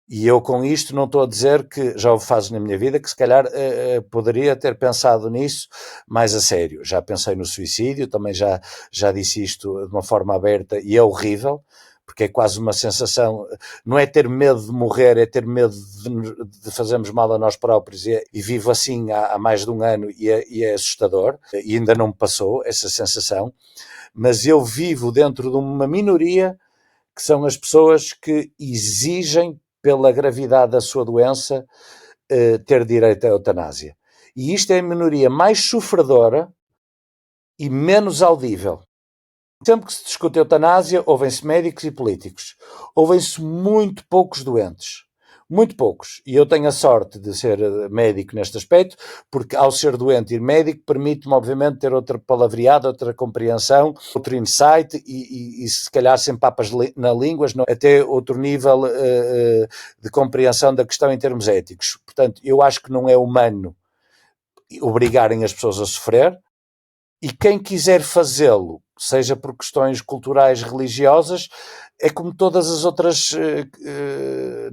E eu com isto não estou a dizer que, já o faço na minha vida, que se calhar poderia ter pensado nisso mais a sério. Já pensei no suicídio, também já disse isto de uma forma aberta e é horrível, porque é quase uma sensação, não é ter medo de morrer, é ter medo de fazermos mal a nós próprios, e vivo assim há mais de um ano e é assustador, e ainda não me passou essa sensação, mas eu vivo dentro de uma minoria que são as pessoas que exigem, pela gravidade da sua doença, ter direito à eutanásia. E isto é a minoria mais sofredora e menos audível. Sempre que se discute eutanásia, ouvem-se médicos e políticos. Ouvem-se muito poucos doentes. Muito poucos. E eu tenho a sorte de ser médico neste aspecto, porque ao ser doente e médico permite-me, obviamente, ter outra palavreada, outra compreensão, outro insight e se calhar sem papas na língua, até outro nível de compreensão da questão em termos éticos. Portanto, eu acho que não é humano obrigarem as pessoas a sofrer, e quem quiser fazê-lo, seja por questões culturais, religiosas, é como todas as outras,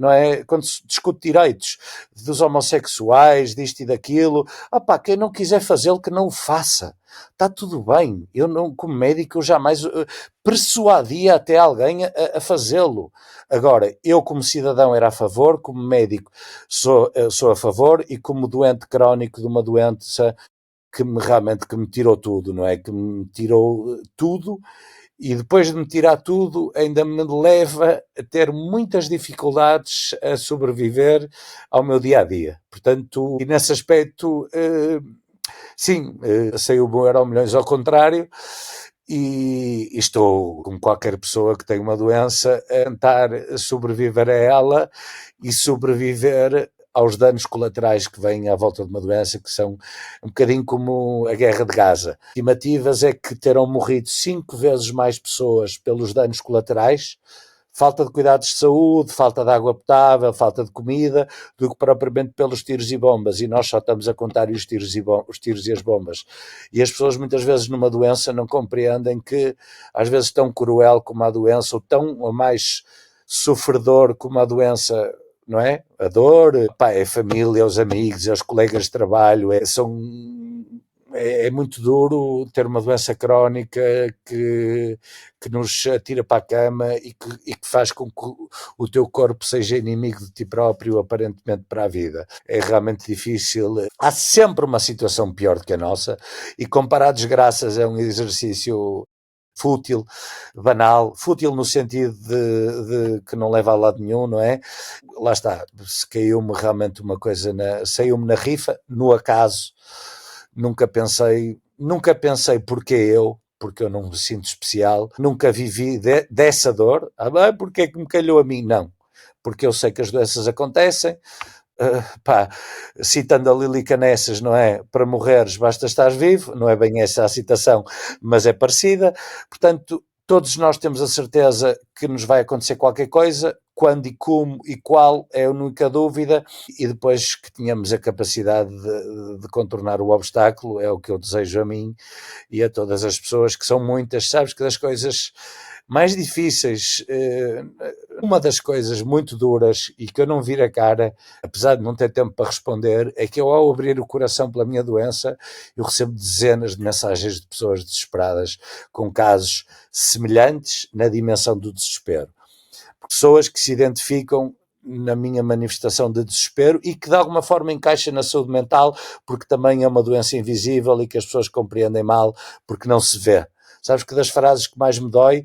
não é? Quando se discute direitos dos homossexuais, disto e daquilo, quem não quiser fazê-lo, que não o faça. Está tudo bem. Eu, não, como médico, eu jamais persuadia até alguém a fazê-lo. Agora, eu como cidadão era a favor, como médico sou a favor, e como doente crónico de uma doença que me tirou tudo, não é? Que me tirou tudo, e depois de me tirar tudo ainda me leva a ter muitas dificuldades a sobreviver ao meu dia-a-dia. Portanto, e nesse aspecto, sim, sei o bom Euromilhões ao contrário, e estou, como qualquer pessoa que tem uma doença, a tentar sobreviver a ela e sobreviver aos danos colaterais que vêm à volta de uma doença, que são um bocadinho como a guerra de Gaza. As estimativas é que terão morrido 5 vezes mais pessoas pelos danos colaterais, falta de cuidados de saúde, falta de água potável, falta de comida, do que propriamente pelos tiros e bombas, e nós só estamos a contar os tiros e as bombas. E as pessoas muitas vezes numa doença não compreendem que às vezes tão cruel como a doença, ou tão ou mais sofredor como a doença, não é? A dor, é a família, os amigos, os colegas de trabalho, é muito duro ter uma doença crónica que nos atira para a cama e que faz com que o teu corpo seja inimigo de ti próprio, aparentemente, para a vida. É realmente difícil. Há sempre uma situação pior do que a nossa, e comparar desgraças é um exercício fútil, banal, fútil no sentido de que não leva a lado nenhum, não é? Lá está, se caiu-me realmente uma coisa, saiu-me na rifa, no acaso. Nunca pensei porque eu não me sinto especial, nunca vivi dessa dor, porque é que me calhou a mim? Não, porque eu sei que as doenças acontecem, citando a Lili Canessas, não é? Para morreres basta estar vivo, não é bem essa a citação, mas é parecida. Portanto, todos nós temos a certeza que nos vai acontecer qualquer coisa, quando e como e qual é a única dúvida, e depois que tenhamos a capacidade de contornar o obstáculo, é o que eu desejo a mim e a todas as pessoas, que são muitas. Sabes que das coisas mais difíceis, uma das coisas muito duras e que eu não viro a cara, apesar de não ter tempo para responder, é que eu, ao abrir o coração pela minha doença, eu recebo dezenas de mensagens de pessoas desesperadas com casos semelhantes na dimensão do desespero. Pessoas que se identificam na minha manifestação de desespero e que de alguma forma encaixa na saúde mental, porque também é uma doença invisível e que as pessoas compreendem mal porque não se vê. Sabes que das frases que mais me dói,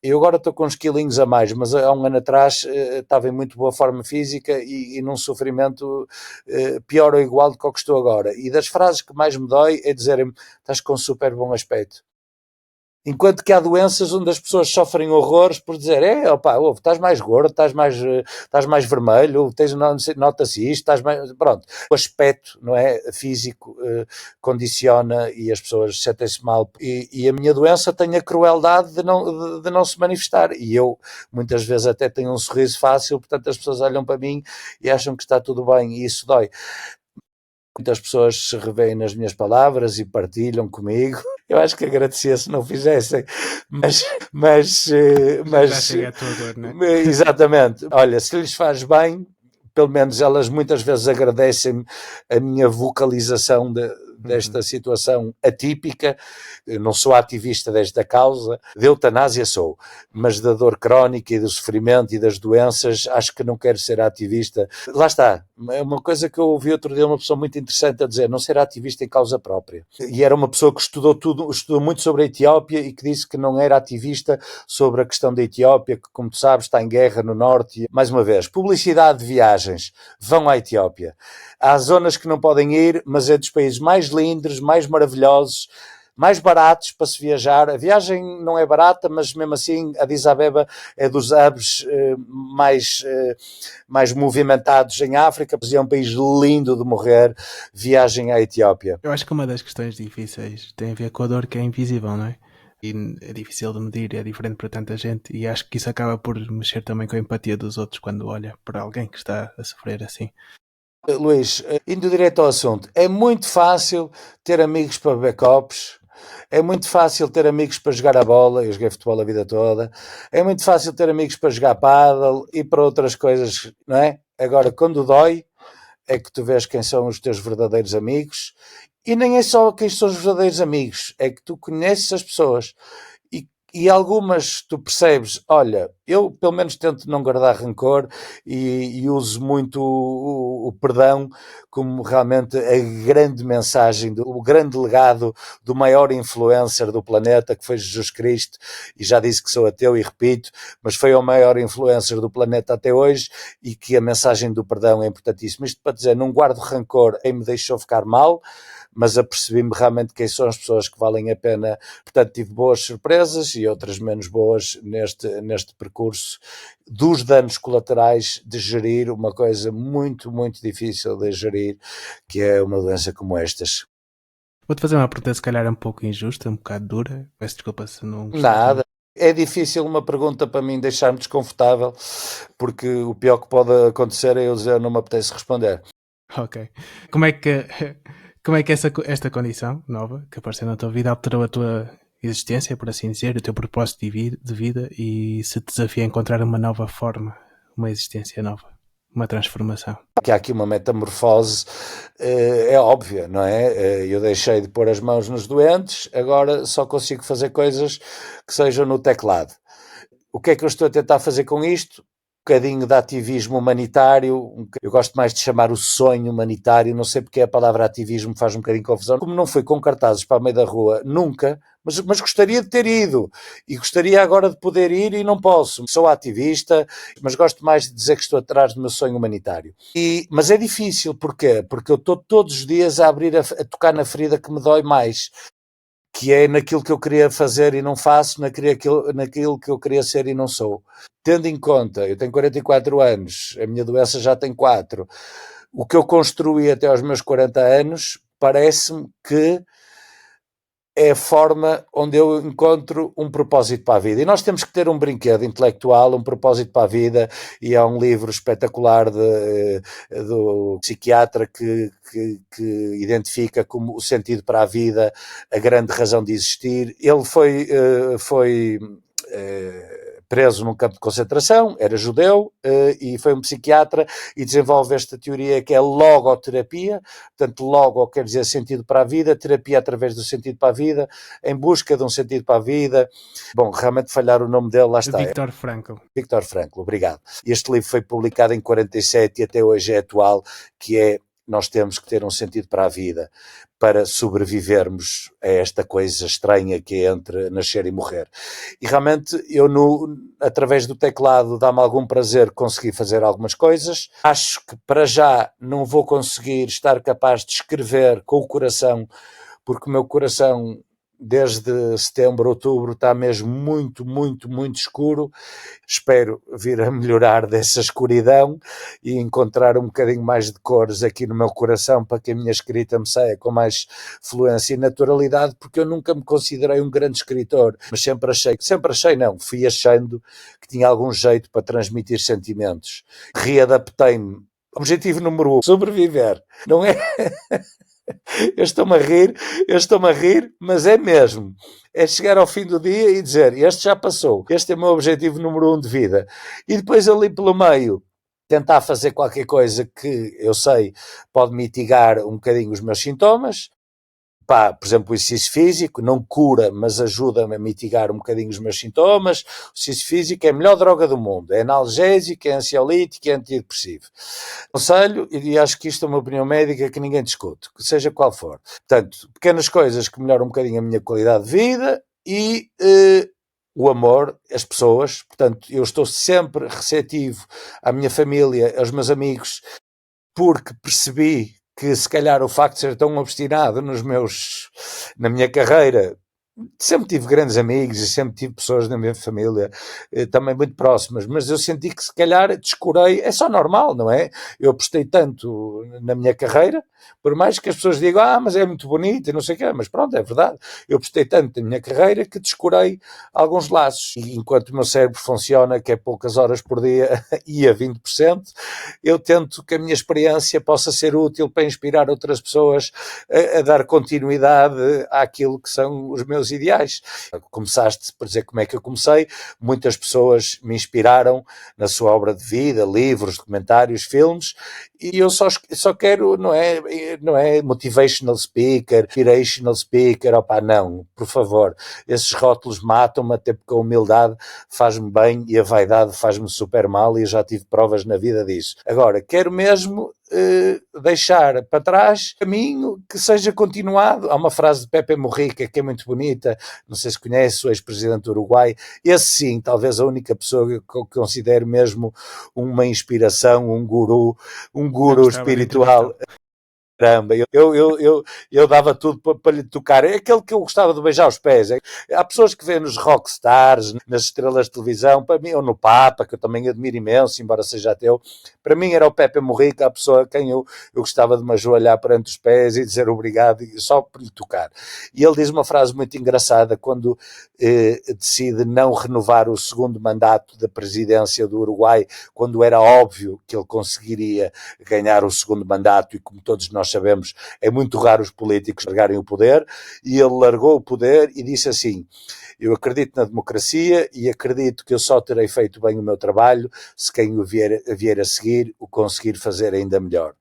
eu agora estou com uns quilinhos a mais, mas há um ano atrás estava em muito boa forma física e num sofrimento pior ou igual do que o que estou agora. E das frases que mais me dói é dizerem-me: estás com um super bom aspecto. Enquanto que há doenças onde as pessoas sofrem horrores por dizer, opa, estás mais gordo, estás mais vermelho, nota-se isto, estás mais... Pronto. O aspecto, não é, físico condiciona e as pessoas sentem-se mal. E a minha doença tem a crueldade de não se manifestar. E eu, muitas vezes, até tenho um sorriso fácil, portanto as pessoas olham para mim e acham que está tudo bem e isso dói. Muitas pessoas se revêem nas minhas palavras e partilham comigo. Eu acho que agradecia se não fizessem, mas Já chega a tua dor, não é? exatamente. Olha, se lhes faz bem, pelo menos elas muitas vezes agradecem-me a minha vocalização desta situação atípica. Eu não sou ativista desta causa, de eutanásia sou, mas da dor crónica e do sofrimento e das doenças, acho que não quero ser ativista. Lá está, é uma coisa que eu ouvi outro dia, uma pessoa muito interessante a dizer, não ser ativista em causa própria. E era uma pessoa que estudou muito sobre a Etiópia e que disse que não era ativista sobre a questão da Etiópia, que, como tu sabes, está em guerra no norte. E, mais uma vez, publicidade de viagens, vão à Etiópia. Há zonas que não podem ir, mas é dos países mais lindos, mais maravilhosos, mais baratos para se viajar. A viagem não é barata, mas mesmo assim a Addis Abeba é dos hubs mais movimentados em África, pois é um país lindo de morrer. Viagem à Etiópia. Eu acho que uma das questões difíceis tem a ver com a dor que é invisível, não é? E é difícil de medir, é diferente para tanta gente e acho que isso acaba por mexer também com a empatia dos outros quando olha para alguém que está a sofrer assim. Luís, indo direto ao assunto, é muito fácil ter amigos para beber copos, é muito fácil ter amigos para jogar a bola, eu joguei futebol a vida toda, é muito fácil ter amigos para jogar pádel e para outras coisas, não é? Agora, quando dói, é que tu vês quem são os teus verdadeiros amigos e nem é só quem são os verdadeiros amigos, é que tu conheces as pessoas e algumas tu percebes, olha, eu pelo menos tento não guardar rancor e uso muito o perdão como realmente a grande mensagem, o grande legado do maior influencer do planeta, que foi Jesus Cristo, e já disse que sou ateu e repito, mas foi o maior influencer do planeta até hoje e que a mensagem do perdão é importantíssima. Isto para dizer, não guardo rancor, quem me deixou ficar mal, mas apercebi-me realmente quem são as pessoas que valem a pena. Portanto, tive boas surpresas e outras menos boas neste percurso dos danos colaterais de gerir uma coisa muito, muito difícil de gerir, que é uma doença como estas. Vou-te fazer uma pergunta se calhar um pouco injusta, um bocado dura. Peço desculpa se não... Nada. É difícil uma pergunta para mim deixar-me desconfortável, porque o pior que pode acontecer é eu dizer não me apetece responder. Ok. Como é que esta condição nova que apareceu na tua vida alterou a tua existência, por assim dizer, o teu propósito de vida e se te desafia a encontrar uma nova forma, uma existência nova, uma transformação? Que há aqui uma metamorfose, é óbvia, não é? Eu deixei de pôr as mãos nos doentes, agora só consigo fazer coisas que sejam no teclado. O que é que eu estou a tentar fazer com isto? Um bocadinho de ativismo humanitário, eu gosto mais de chamar o sonho humanitário, não sei porque a palavra ativismo faz um bocadinho de confusão. Como não fui com cartazes para a meio da rua, nunca, mas gostaria de ter ido, e gostaria agora de poder ir e não posso. Sou ativista, mas gosto mais de dizer que estou atrás do meu sonho humanitário. Mas é difícil, porquê? Porque eu estou todos os dias a tocar na ferida que me dói mais, que é naquilo que eu queria fazer e não faço, naquilo que eu queria ser e não sou. Tendo em conta, eu tenho 44 anos, a minha doença já tem 4, o que eu construí até aos meus 40 anos, parece-me que é a forma onde eu encontro um propósito para a vida. E nós temos que ter um brinquedo intelectual, um propósito para a vida, e há um livro espetacular do psiquiatra que identifica como o sentido para a vida, a grande razão de existir. Ele foi preso num campo de concentração, era judeu, e foi um psiquiatra e desenvolve esta teoria que é logoterapia. Portanto, logo quer dizer sentido para a vida, terapia através do sentido para a vida, em busca de um sentido para a vida. Bom, realmente falhar o nome dele, lá está. Viktor Frankl. Viktor Frankl, obrigado. Este livro foi publicado em 47 e até hoje é atual, que é nós temos que ter um sentido para a vida, para sobrevivermos a esta coisa estranha que é entre nascer e morrer. E realmente eu, através do teclado, dá-me algum prazer conseguir fazer algumas coisas. Acho que para já não vou conseguir estar capaz de escrever com o coração, porque o meu coração desde setembro, outubro está mesmo muito, muito, muito escuro. Espero vir a melhorar dessa escuridão e encontrar um bocadinho mais de cores aqui no meu coração para que a minha escrita me saia com mais fluência e naturalidade, porque eu nunca me considerei um grande escritor, mas fui achando que tinha algum jeito para transmitir sentimentos. Readaptei-me. Objetivo número 1, sobreviver. Não é? Eu estou-me a rir, mas é mesmo. É chegar ao fim do dia e dizer, este já passou, este é o meu objetivo número 1 de vida. E depois ali pelo meio, tentar fazer qualquer coisa que eu sei pode mitigar um bocadinho os meus sintomas. Por exemplo, o exercício físico não cura, mas ajuda-me a mitigar um bocadinho os meus sintomas. O exercício físico é a melhor droga do mundo. É analgésico, é ansiolítico, é antidepressivo. Conselho, e acho que isto é uma opinião médica que ninguém discute, seja qual for. Portanto, pequenas coisas que melhoram um bocadinho a minha qualidade de vida e o amor, as pessoas. Portanto, eu estou sempre receptivo à minha família, aos meus amigos, porque percebi que se calhar o facto de ser tão obstinado na minha carreira, sempre tive grandes amigos e sempre tive pessoas na minha família também muito próximas, mas eu senti que se calhar descurei, é só normal, não é? Eu apostei tanto na minha carreira, por mais que as pessoas digam, mas é muito bonito e não sei o quê, mas pronto, é verdade. Eu apostei tanto na minha carreira que descurei alguns laços. E enquanto o meu cérebro funciona, que é poucas horas por dia e a 20%, eu tento que a minha experiência possa ser útil para inspirar outras pessoas a dar continuidade àquilo que são os meus ideais. Começaste por dizer como é que eu comecei. Muitas pessoas me inspiraram na sua obra de vida, livros, documentários, filmes, e eu só quero, não é motivational speaker, inspirational speaker, não, por favor, esses rótulos matam-me, até porque a humildade faz-me bem e a vaidade faz-me super mal, e eu já tive provas na vida disso. Agora, quero mesmo deixar para trás caminho que seja continuado. Há uma frase de Pepe Mujica que é muito bonita, não sei se conhece, o ex-presidente do Uruguai. Esse sim, talvez a única pessoa que eu considero mesmo uma inspiração, um guru espiritual. Caramba, eu dava tudo para lhe tocar. É aquele que eu gostava de beijar os pés. Há pessoas que vêem nos rockstars, nas estrelas de televisão, para mim, ou no Papa, que eu também admiro imenso, embora seja ateu. Para mim era o Pepe Mujica, a pessoa a quem eu gostava de me ajoelhar perante os pés e dizer obrigado, só por lhe tocar. E ele diz uma frase muito engraçada quando decide não renovar o segundo mandato da presidência do Uruguai, quando era óbvio que ele conseguiria ganhar o segundo mandato, e como todos nós sabemos, é muito raro os políticos largarem o poder, e ele largou o poder e disse assim: eu acredito na democracia e acredito que eu só terei feito bem o meu trabalho se quem o vier a seguir o conseguir fazer ainda melhor.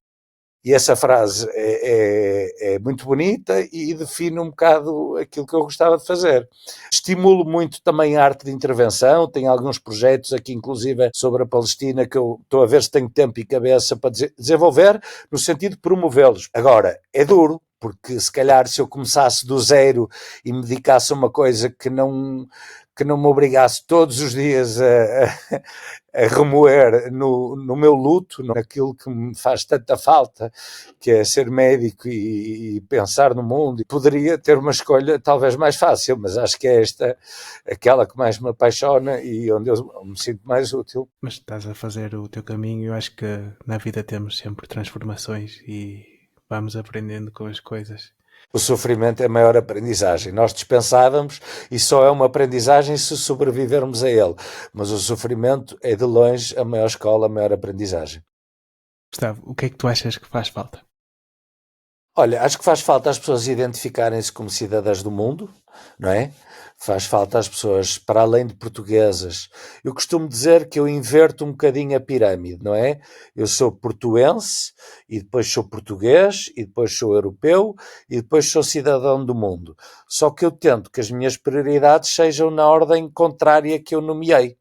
E essa frase é muito bonita e define um bocado aquilo que eu gostava de fazer. Estimulo muito também a arte de intervenção, tenho alguns projetos aqui, inclusive, sobre a Palestina, que eu estou a ver se tenho tempo e cabeça para desenvolver, no sentido de promovê-los. Agora, é duro, porque se calhar se eu começasse do zero e me dedicasse a uma coisa que não me obrigasse todos os dias a remoer no meu luto, naquilo que me faz tanta falta, que é ser médico e pensar no mundo. Poderia ter uma escolha talvez mais fácil, mas acho que é esta aquela que mais me apaixona e onde eu me sinto mais útil. Mas estás a fazer o teu caminho. Eu acho que na vida temos sempre transformações e vamos aprendendo com as coisas. O sofrimento é a maior aprendizagem. Nós dispensávamos e só é uma aprendizagem se sobrevivermos a ele. Mas o sofrimento é de longe a maior escola, a maior aprendizagem. Gustavo, o que é que tu achas que faz falta? Olha, acho que faz falta as pessoas identificarem-se como cidadãs do mundo, não é? Faz falta às pessoas, para além de portuguesas. Eu costumo dizer que eu inverto um bocadinho a pirâmide, não é? Eu sou portuense, e depois sou português, e depois sou europeu, e depois sou cidadão do mundo. Só que eu tento que as minhas prioridades sejam na ordem contrária que eu nomeei.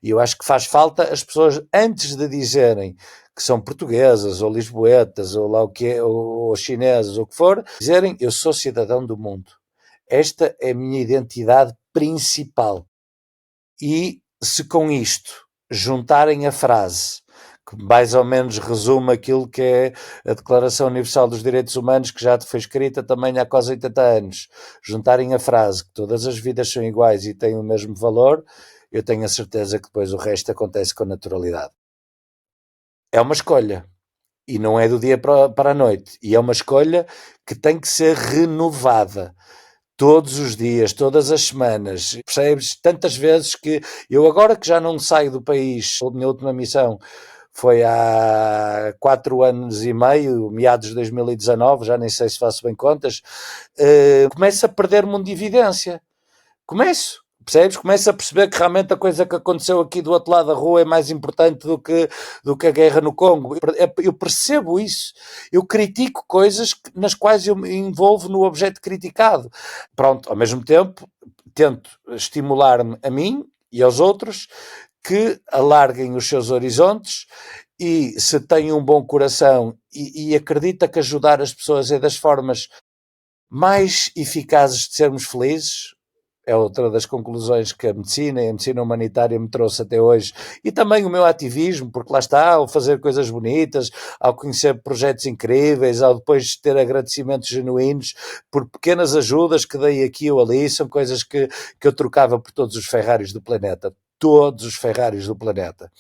E eu acho que faz falta as pessoas, antes de dizerem que que são portuguesas, ou lisboetas, ou lá o que é, ou chinesas, ou o que for, dizerem: eu sou cidadão do mundo. Esta é a minha identidade principal. E se com isto juntarem a frase que mais ou menos resume aquilo que é a Declaração Universal dos Direitos Humanos, que já foi escrita também há quase 80 anos, juntarem a frase que todas as vidas são iguais e têm o mesmo valor, eu tenho a certeza que depois o resto acontece com naturalidade. É uma escolha. E não é do dia para a noite. E é uma escolha que tem que ser renovada. Todos os dias, todas as semanas, percebes? Tantas vezes que eu agora que já não saio do país, a minha última missão foi há 4 anos e meio, meados de 2019, já nem sei se faço bem contas, começo a perder-me de evidência. Percebes? Começo a perceber que realmente a coisa que aconteceu aqui do outro lado da rua é mais importante do que a guerra no Congo. Eu percebo isso. Eu critico coisas nas quais eu me envolvo no objeto criticado. Pronto, ao mesmo tempo, tento estimular-me a mim e aos outros que alarguem os seus horizontes e se têm um bom coração e acredita que ajudar as pessoas é das formas mais eficazes de sermos felizes. É outra das conclusões que a medicina humanitária me trouxe até hoje, e também o meu ativismo, porque lá está, ao fazer coisas bonitas, ao conhecer projetos incríveis, ao depois ter agradecimentos genuínos por pequenas ajudas que dei aqui ou ali, são coisas que eu trocava por todos os Ferraris do planeta. Todos os Ferraris do planeta.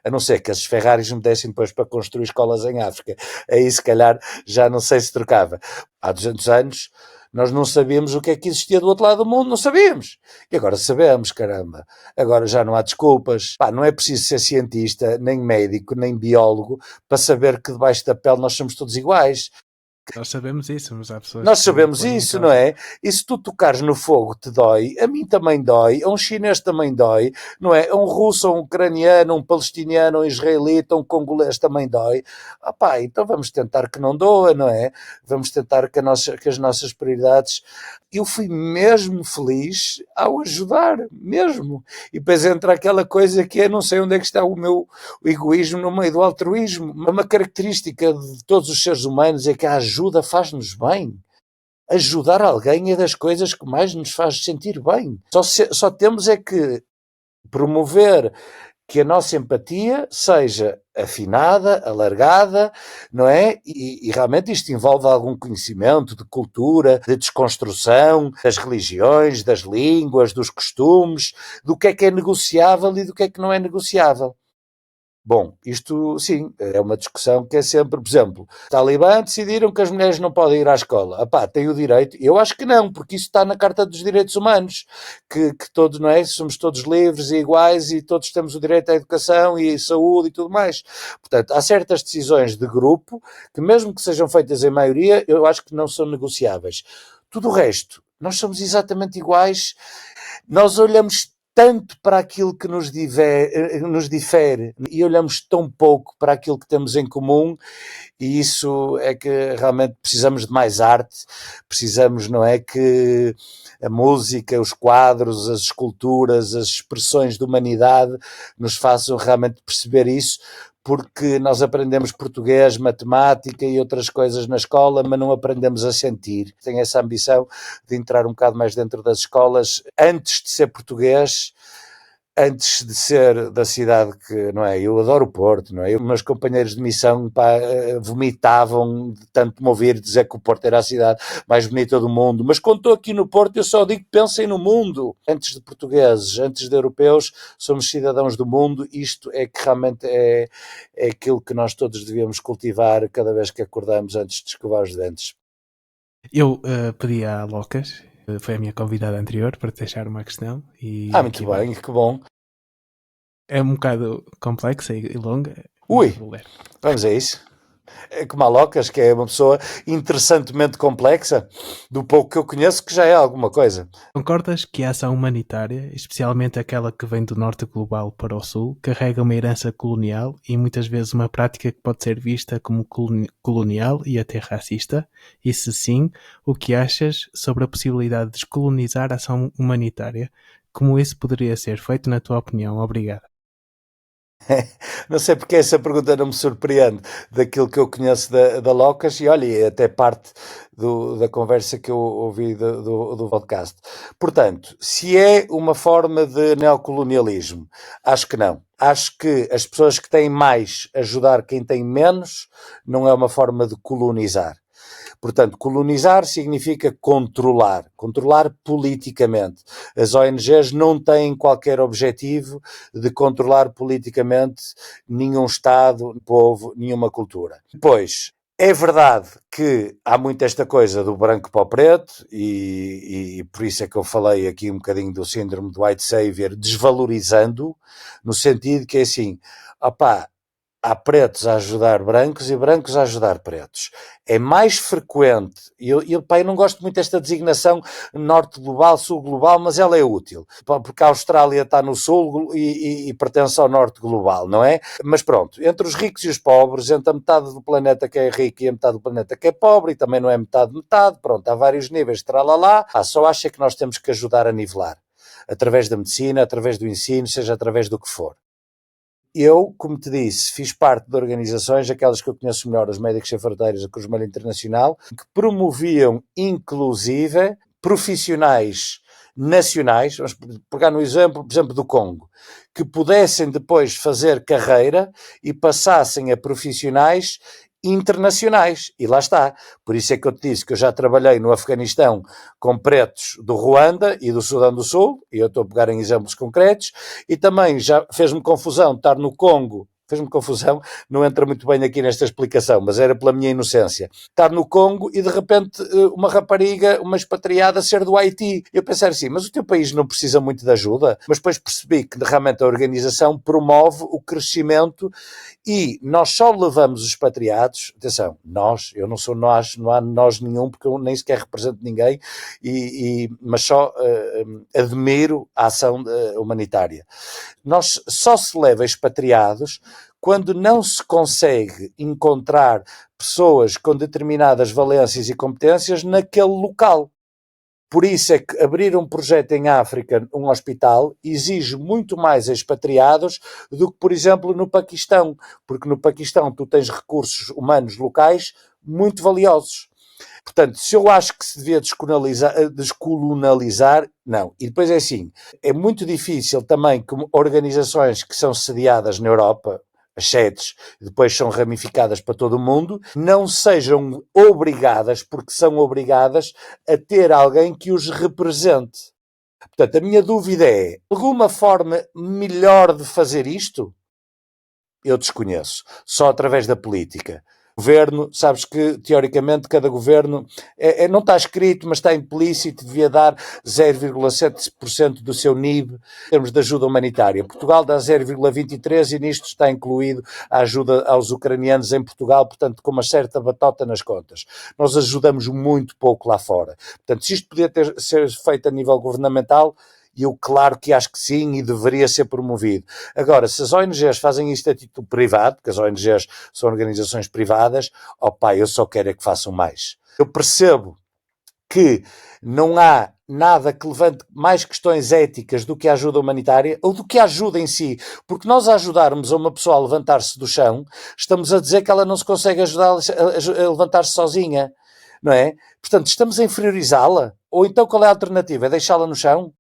A não ser que esses Ferraris me dessem depois para construir escolas em África. Aí se calhar já não sei se trocava. Há 200 anos nós não sabíamos o que é que existia do outro lado do mundo, não sabíamos. E agora sabemos, caramba. Agora já não há desculpas. Pá, não é preciso ser cientista, nem médico, nem biólogo para saber que debaixo da pele nós somos todos iguais. Nós sabemos isso, mas há pessoas Nós que sabemos põem em isso, causa. não é? E se tu tocares no fogo te dói, a mim também dói, a um chinês também dói, não é? A um russo, a um ucraniano, a um palestiniano, a um israelita, a um congolês também dói. Ah pá, então vamos tentar que não doa, não é? Vamos tentar que as nossas prioridades... Eu fui mesmo feliz ao ajudar, mesmo. E depois entra aquela coisa que é, não sei onde é que está o meu egoísmo no meio do altruísmo. Uma característica de todos os seres humanos é que a ajuda faz-nos bem. Ajudar alguém é das coisas que mais nos faz sentir bem. Só temos é que promover que a nossa empatia seja afinada, alargada, não é? E realmente isto envolve algum conhecimento de cultura, de desconstrução das religiões, das línguas, dos costumes, do que é negociável e do que não é negociável. Bom, isto sim, é uma discussão que é sempre, por exemplo, os Talibã decidiram que as mulheres não podem ir à escola. Epá, têm o direito? Eu acho que não, porque isso está na Carta dos Direitos Humanos, que todos, não é? Somos todos livres e iguais e todos temos o direito à educação e à saúde e tudo mais. Portanto, há certas decisões de grupo que mesmo que sejam feitas em maioria, eu acho que não são negociáveis. Tudo o resto, nós somos exatamente iguais, nós olhamos tanto para aquilo que nos difere e olhamos tão pouco para aquilo que temos em comum, e isso é que realmente precisamos de mais arte, precisamos, não é, que a música, os quadros, as esculturas, as expressões de humanidade nos façam realmente perceber isso, porque nós aprendemos português, matemática e outras coisas na escola, mas não aprendemos a sentir. Tenho essa ambição de entrar um bocado mais dentro das escolas, antes de ser português, antes de ser da cidade que, não é, eu adoro o Porto, não é, os meus companheiros de missão, pá, vomitavam de tanto me ouvir dizer que o Porto era a cidade mais bonita do mundo, mas quando estou aqui no Porto eu só digo: pensem no mundo, antes de portugueses, antes de europeus, somos cidadãos do mundo. Isto é que realmente é aquilo que nós todos devíamos cultivar cada vez que acordamos antes de escovar os dentes. Eu pedi à Locas, foi a minha convidada anterior, para te deixar uma questão. E Muito bem, que bom. É um bocado complexa e longa. Ui, vou ler. Vamos a isso. É como a Locas, que é uma pessoa interessantemente complexa, do pouco que eu conheço, que já é alguma coisa. Concordas que a ação humanitária, especialmente aquela que vem do norte global para o sul, carrega uma herança colonial e muitas vezes uma prática que pode ser vista como colonial e até racista? E se sim, o que achas sobre a possibilidade de descolonizar a ação humanitária? Como isso poderia ser feito na tua opinião? Obrigado. Não sei porque essa pergunta não me surpreende daquilo que eu conheço da Locas e olha, é até parte da conversa que eu ouvi do podcast. Portanto, se é uma forma de neocolonialismo, acho que não. Acho que as pessoas que têm mais ajudar quem tem menos não é uma forma de colonizar. Portanto, colonizar significa controlar politicamente. As ONGs não têm qualquer objetivo de controlar politicamente nenhum Estado, povo, nenhuma cultura. Depois, é verdade que há muito esta coisa do branco para o preto e por isso é que eu falei aqui um bocadinho do síndrome do white savior, desvalorizando, no sentido que é assim, opá, há pretos a ajudar brancos e brancos a ajudar pretos. É mais frequente, e eu não gosto muito desta designação norte global, sul global, mas ela é útil, porque a Austrália está no sul e pertence ao norte global, não é? Mas pronto, entre os ricos e os pobres, entre a metade do planeta que é rico e a metade do planeta que é pobre, e também não é metade, pronto, há vários níveis de tralalá, só acha que nós temos que ajudar a nivelar, através da medicina, através do ensino, seja através do que for. Eu, como te disse, fiz parte de organizações, aquelas que eu conheço melhor, os Médicos Sem Fronteiras, a Cruz Vermelha Internacional, que promoviam, inclusive, profissionais nacionais, vamos pegar no exemplo, por exemplo, do Congo, que pudessem depois fazer carreira e passassem a profissionais internacionais. E lá está. Por isso é que eu te disse que eu já trabalhei no Afeganistão com pretos do Ruanda e do Sudão do Sul, e eu estou a pegar em exemplos concretos, e também já fez-me confusão estar no Congo, fez-me confusão, não entra muito bem aqui nesta explicação, mas era pela minha inocência. Estar no Congo e de repente uma rapariga, uma expatriada ser do Haiti. Eu pensei assim, mas o teu país não precisa muito de ajuda? Mas depois percebi que realmente a organização promove o crescimento e nós só levamos os expatriados, atenção, nós, eu não sou nós, não há nós nenhum, porque eu nem sequer represento ninguém, mas só admiro a ação humanitária. Nós só se leva expatriados quando não se consegue encontrar pessoas com determinadas valências e competências naquele local. Por isso é que abrir um projeto em África, um hospital, exige muito mais expatriados do que, por exemplo, no Paquistão, porque no Paquistão tu tens recursos humanos locais muito valiosos. Portanto, se eu acho que se devia descolonializar, não. E depois é assim, é muito difícil também que organizações que são sediadas na Europa, as sedes, depois são ramificadas para todo o mundo, não sejam obrigadas, porque são obrigadas, a ter alguém que os represente. Portanto, a minha dúvida é, alguma forma melhor de fazer isto? Eu desconheço. Só através da política. Governo, sabes que teoricamente cada governo não está escrito, mas está implícito, devia dar 0,7% do seu NIB em termos de ajuda humanitária. Portugal dá 0,23% e nisto está incluído a ajuda aos ucranianos em Portugal, portanto com uma certa batota nas contas. Nós ajudamos muito pouco lá fora. Portanto, se isto podia ser feito a nível governamental, e eu claro que acho que sim e deveria ser promovido. Agora, se as ONGs fazem isto a título privado, porque as ONGs são organizações privadas, opá, eu só quero é que façam mais. Eu percebo que não há nada que levante mais questões éticas do que a ajuda humanitária ou do que a ajuda em si, porque nós a ajudarmos a uma pessoa a levantar-se do chão, estamos a dizer que ela não se consegue ajudar a levantar-se sozinha, não é? Portanto, estamos a inferiorizá-la? Ou então qual é a alternativa? É deixá-la no chão?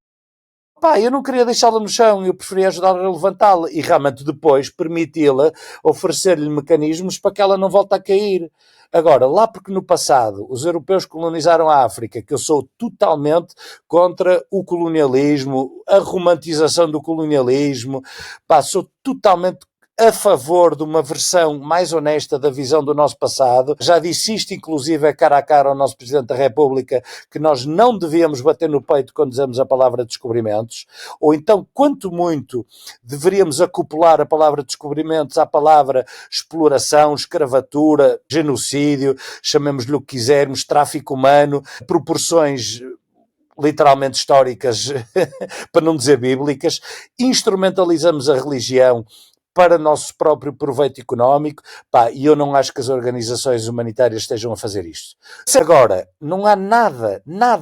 Pá, eu não queria deixá-la no chão, eu preferia ajudá-la a levantá-la e realmente depois permiti-la, oferecer-lhe mecanismos para que ela não volte a cair. Agora, lá porque no passado os europeus colonizaram a África, que eu sou totalmente contra o colonialismo, a romantização do colonialismo, pá, sou totalmente a favor de uma versão mais honesta da visão do nosso passado. Já disse isto, inclusive, a cara ao nosso Presidente da República, que nós não devíamos bater no peito quando dizemos a palavra descobrimentos, ou então, quanto muito, deveríamos acoplar a palavra descobrimentos à palavra exploração, escravatura, genocídio, chamemos-lhe o que quisermos, tráfico humano, proporções literalmente históricas, para não dizer bíblicas, instrumentalizamos a religião para nosso próprio proveito económico, e eu não acho que as organizações humanitárias estejam a fazer isto. Agora, não há nada na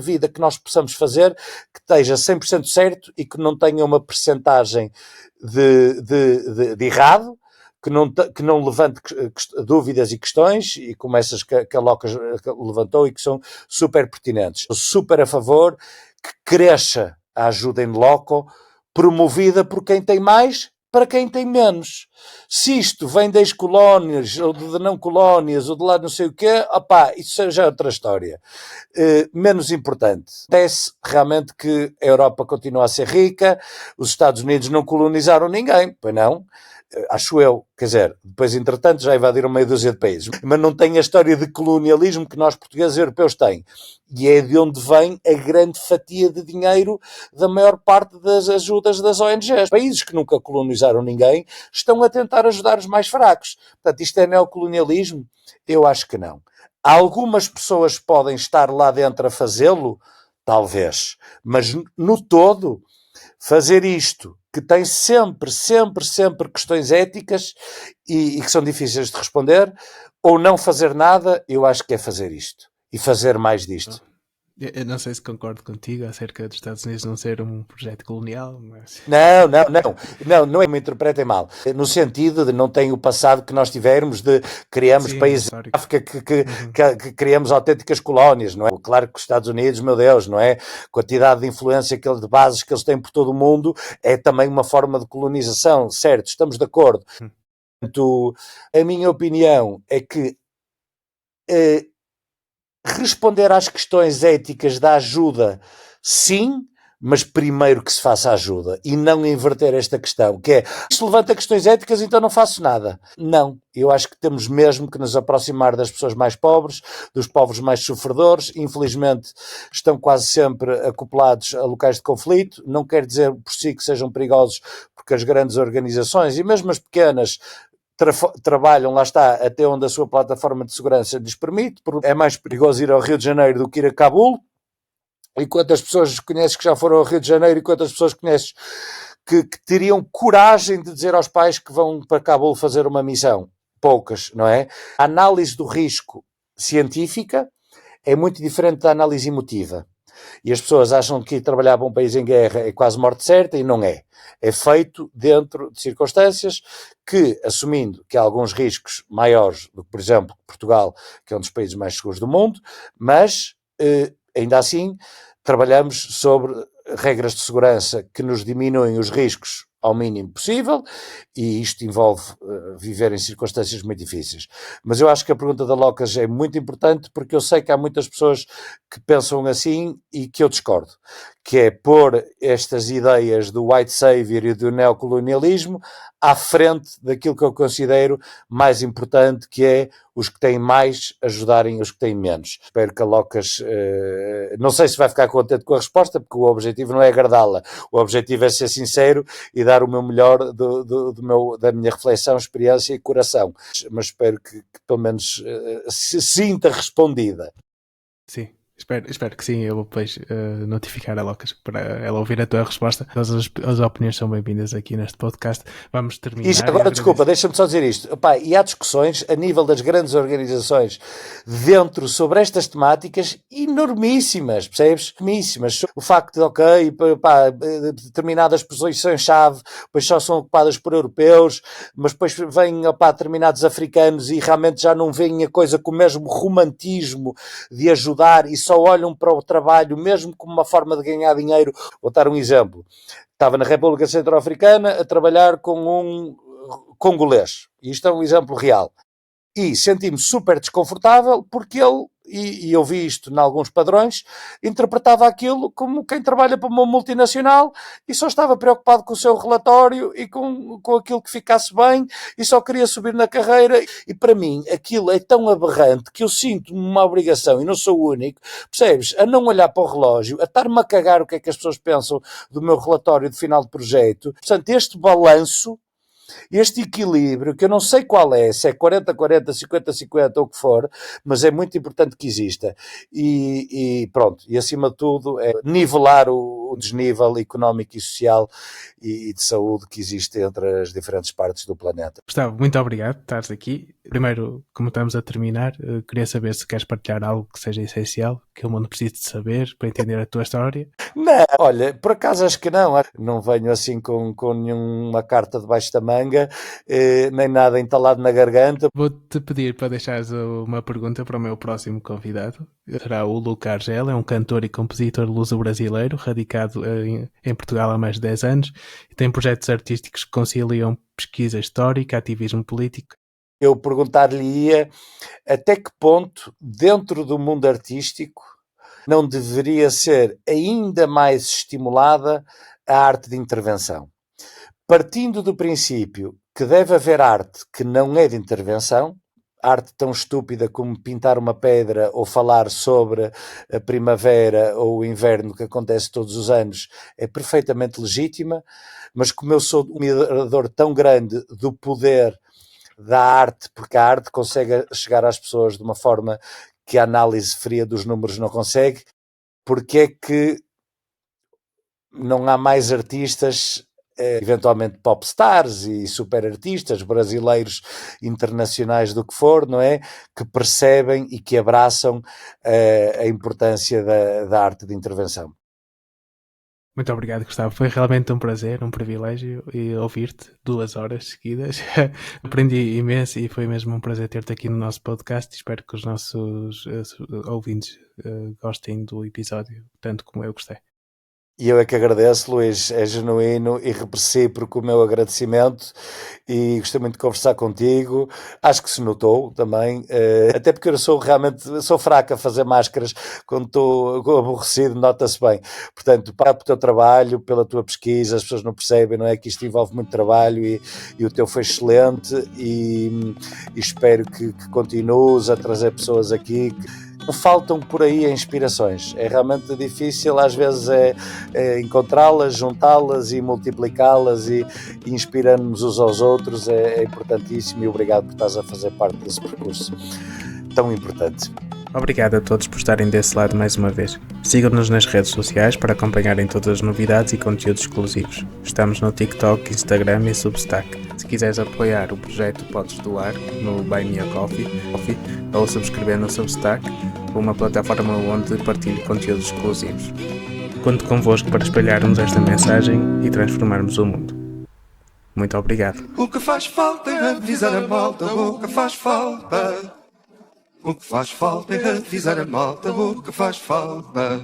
vida que nós possamos fazer que esteja 100% certo e que não tenha uma percentagem de errado, que não levante dúvidas e questões, e como essas que a Locas levantou e que são super pertinentes. Estou super a favor que cresça a ajuda em loco, promovida por quem tem mais para quem tem menos. Se isto vem das colónias, ou de não colónias, ou de lá não sei o quê, isso já é outra história. Menos importante. Parece realmente que a Europa continua a ser rica, os Estados Unidos não colonizaram ninguém, pois não? Acho eu, quer dizer, depois entretanto já invadiram meia dúzia de países, mas não tem a história de colonialismo que nós portugueses e europeus têm, e é de onde vem a grande fatia de dinheiro da maior parte das ajudas das ONGs. Países que nunca colonizaram ninguém estão a tentar ajudar os mais fracos. Portanto, isto é neocolonialismo? Eu acho que não. Algumas pessoas podem estar lá dentro a fazê-lo, talvez, mas no todo, fazer isto, que tem sempre questões éticas e que são difíceis de responder, ou não fazer nada, eu acho que é fazer isto. E fazer mais disto. Eu não sei se concordo contigo acerca dos Estados Unidos não ser um projeto colonial, mas... Não é que me interpretem mal. No sentido de não tem o passado que nós tivermos de criamos países da África que criamos autênticas colónias, não é? Claro que os Estados Unidos, meu Deus, não é? A quantidade de influência, de bases que eles têm por todo o mundo é também uma forma de colonização, certo? Estamos de acordo. Portanto, a minha opinião é que responder às questões éticas da ajuda, sim, mas primeiro que se faça ajuda e não inverter esta questão, que é, se levanta questões éticas, então não faço nada. Não, eu acho que temos mesmo que nos aproximar das pessoas mais pobres, dos povos mais sofredores. Infelizmente estão quase sempre acoplados a locais de conflito, não quer dizer por si que sejam perigosos, porque as grandes organizações e mesmo as pequenas trabalham, lá está, até onde a sua plataforma de segurança lhes permite. É mais perigoso ir ao Rio de Janeiro do que ir a Cabul. E quantas pessoas conheces que já foram ao Rio de Janeiro e quantas pessoas conheces que teriam coragem de dizer aos pais que vão para Cabul fazer uma missão? Poucas, não é? A análise do risco científica é muito diferente da análise emotiva. E as pessoas acham que ir trabalhar para um país em guerra é quase morte certa, e não é. É feito dentro de circunstâncias que, assumindo que há alguns riscos maiores do que, por exemplo, Portugal, que é um dos países mais seguros do mundo, mas, ainda assim, trabalhamos sobre regras de segurança que nos diminuem os riscos ao mínimo possível, e isto envolve viver em circunstâncias muito difíceis. Mas eu acho que a pergunta da Locas é muito importante, porque eu sei que há muitas pessoas que pensam assim e que eu discordo, que é pôr estas ideias do white savior e do neocolonialismo à frente daquilo que eu considero mais importante, que é os que têm mais ajudarem os que têm menos. Espero que a Locas, não sei se vai ficar contente com a resposta, porque o objetivo não é agradá-la, o objetivo é ser sincero e dar o meu melhor da minha reflexão, experiência e coração. Mas espero que pelo menos se sinta respondida. Sim. Espero que sim. Eu vou depois notificar a Locas para ela ouvir a tua resposta. As opiniões são bem-vindas aqui neste podcast. Vamos terminar. E agora, desculpa, deixa-me só dizer isto. E há discussões a nível das grandes organizações dentro sobre estas temáticas enormíssimas, percebes? Enormíssimas. O facto de, determinadas posições-chave depois só são ocupadas por europeus, mas depois vêm determinados africanos e realmente já não veem a coisa com o mesmo romantismo de ajudar e só olham para o trabalho mesmo como uma forma de ganhar dinheiro. Vou dar um exemplo. Estava na República Centro-Africana a trabalhar com um congolês. E isto é um exemplo real. E senti-me super desconfortável porque ele, e eu vi isto em alguns padrões, interpretava aquilo como quem trabalha para uma multinacional e só estava preocupado com o seu relatório e com aquilo que ficasse bem e só queria subir na carreira. E para mim aquilo é tão aberrante que eu sinto-me uma obrigação, e não sou o único, percebes? A não olhar para o relógio, a estar-me a cagar o que é que as pessoas pensam do meu relatório de final de projeto. Portanto, este balanço Este equilíbrio, que eu não sei qual é, se é 40-40, 50-50 ou o que for, mas é muito importante que exista. E pronto, e acima de tudo é nivelar o desnível económico e social e de saúde que existe entre as diferentes partes do planeta. Gustavo, muito obrigado por estares aqui. Primeiro, como estamos a terminar, queria saber se queres partilhar algo que seja essencial, que o mundo precise de saber para entender a tua história. Não, olha, por acaso acho que não. Não venho assim com nenhuma carta debaixo da manga, nem nada entalado na garganta. Vou-te pedir para deixares uma pergunta para o meu próximo convidado. Será o Luca Argel, é um cantor e compositor luso-brasileiro, radicado em Portugal há mais de 10 anos, e tem projetos artísticos que conciliam pesquisa histórica, ativismo político. Eu perguntar-lhe-ia até que ponto, dentro do mundo artístico, não deveria ser ainda mais estimulada a arte de intervenção. Partindo do princípio que deve haver arte que não é de intervenção, arte tão estúpida como pintar uma pedra ou falar sobre a primavera ou o inverno que acontece todos os anos, é perfeitamente legítima, mas como eu sou um admirador tão grande do poder da arte, porque a arte consegue chegar às pessoas de uma forma que a análise fria dos números não consegue, porque é que não há mais artistas, eventualmente popstars e super artistas brasileiros, internacionais, do que for, não é? Que percebem e que abraçam a importância da arte de intervenção. Muito obrigado, Gustavo. Foi realmente um prazer, um privilégio ouvir-te 2 horas seguidas. Aprendi imenso e foi mesmo um prazer ter-te aqui no nosso podcast. Espero que os nossos ouvintes gostem do episódio, tanto como eu gostei. E eu é que agradeço, Luís, é genuíno e recíproco o meu agradecimento e gostei muito de conversar contigo. Acho que se notou também, até porque eu sou fraco a fazer máscaras quando estou aborrecido, nota-se bem. Portanto, para o teu trabalho, pela tua pesquisa, as pessoas não percebem, não é? Que isto envolve muito trabalho e o teu foi excelente e espero que continues a trazer pessoas aqui. Faltam por aí inspirações, é realmente difícil às vezes encontrá-las, juntá-las e multiplicá-las e inspirando-nos uns aos outros, é importantíssimo e obrigado por estás a fazer parte desse percurso tão importante. Obrigado a todos por estarem desse lado mais uma vez. Sigam-nos nas redes sociais para acompanharem todas as novidades e conteúdos exclusivos. Estamos no TikTok, Instagram e Substack. Se quiseres apoiar o projeto, podes doar no Buy Me a Coffee ou subscrever no Substack, uma plataforma onde partilho conteúdos exclusivos. Conto convosco para espalharmos esta mensagem e transformarmos o mundo. Muito obrigado. O que faz falta é avisar a malta, o que faz falta. O que faz falta é avisar a malta, o que faz falta.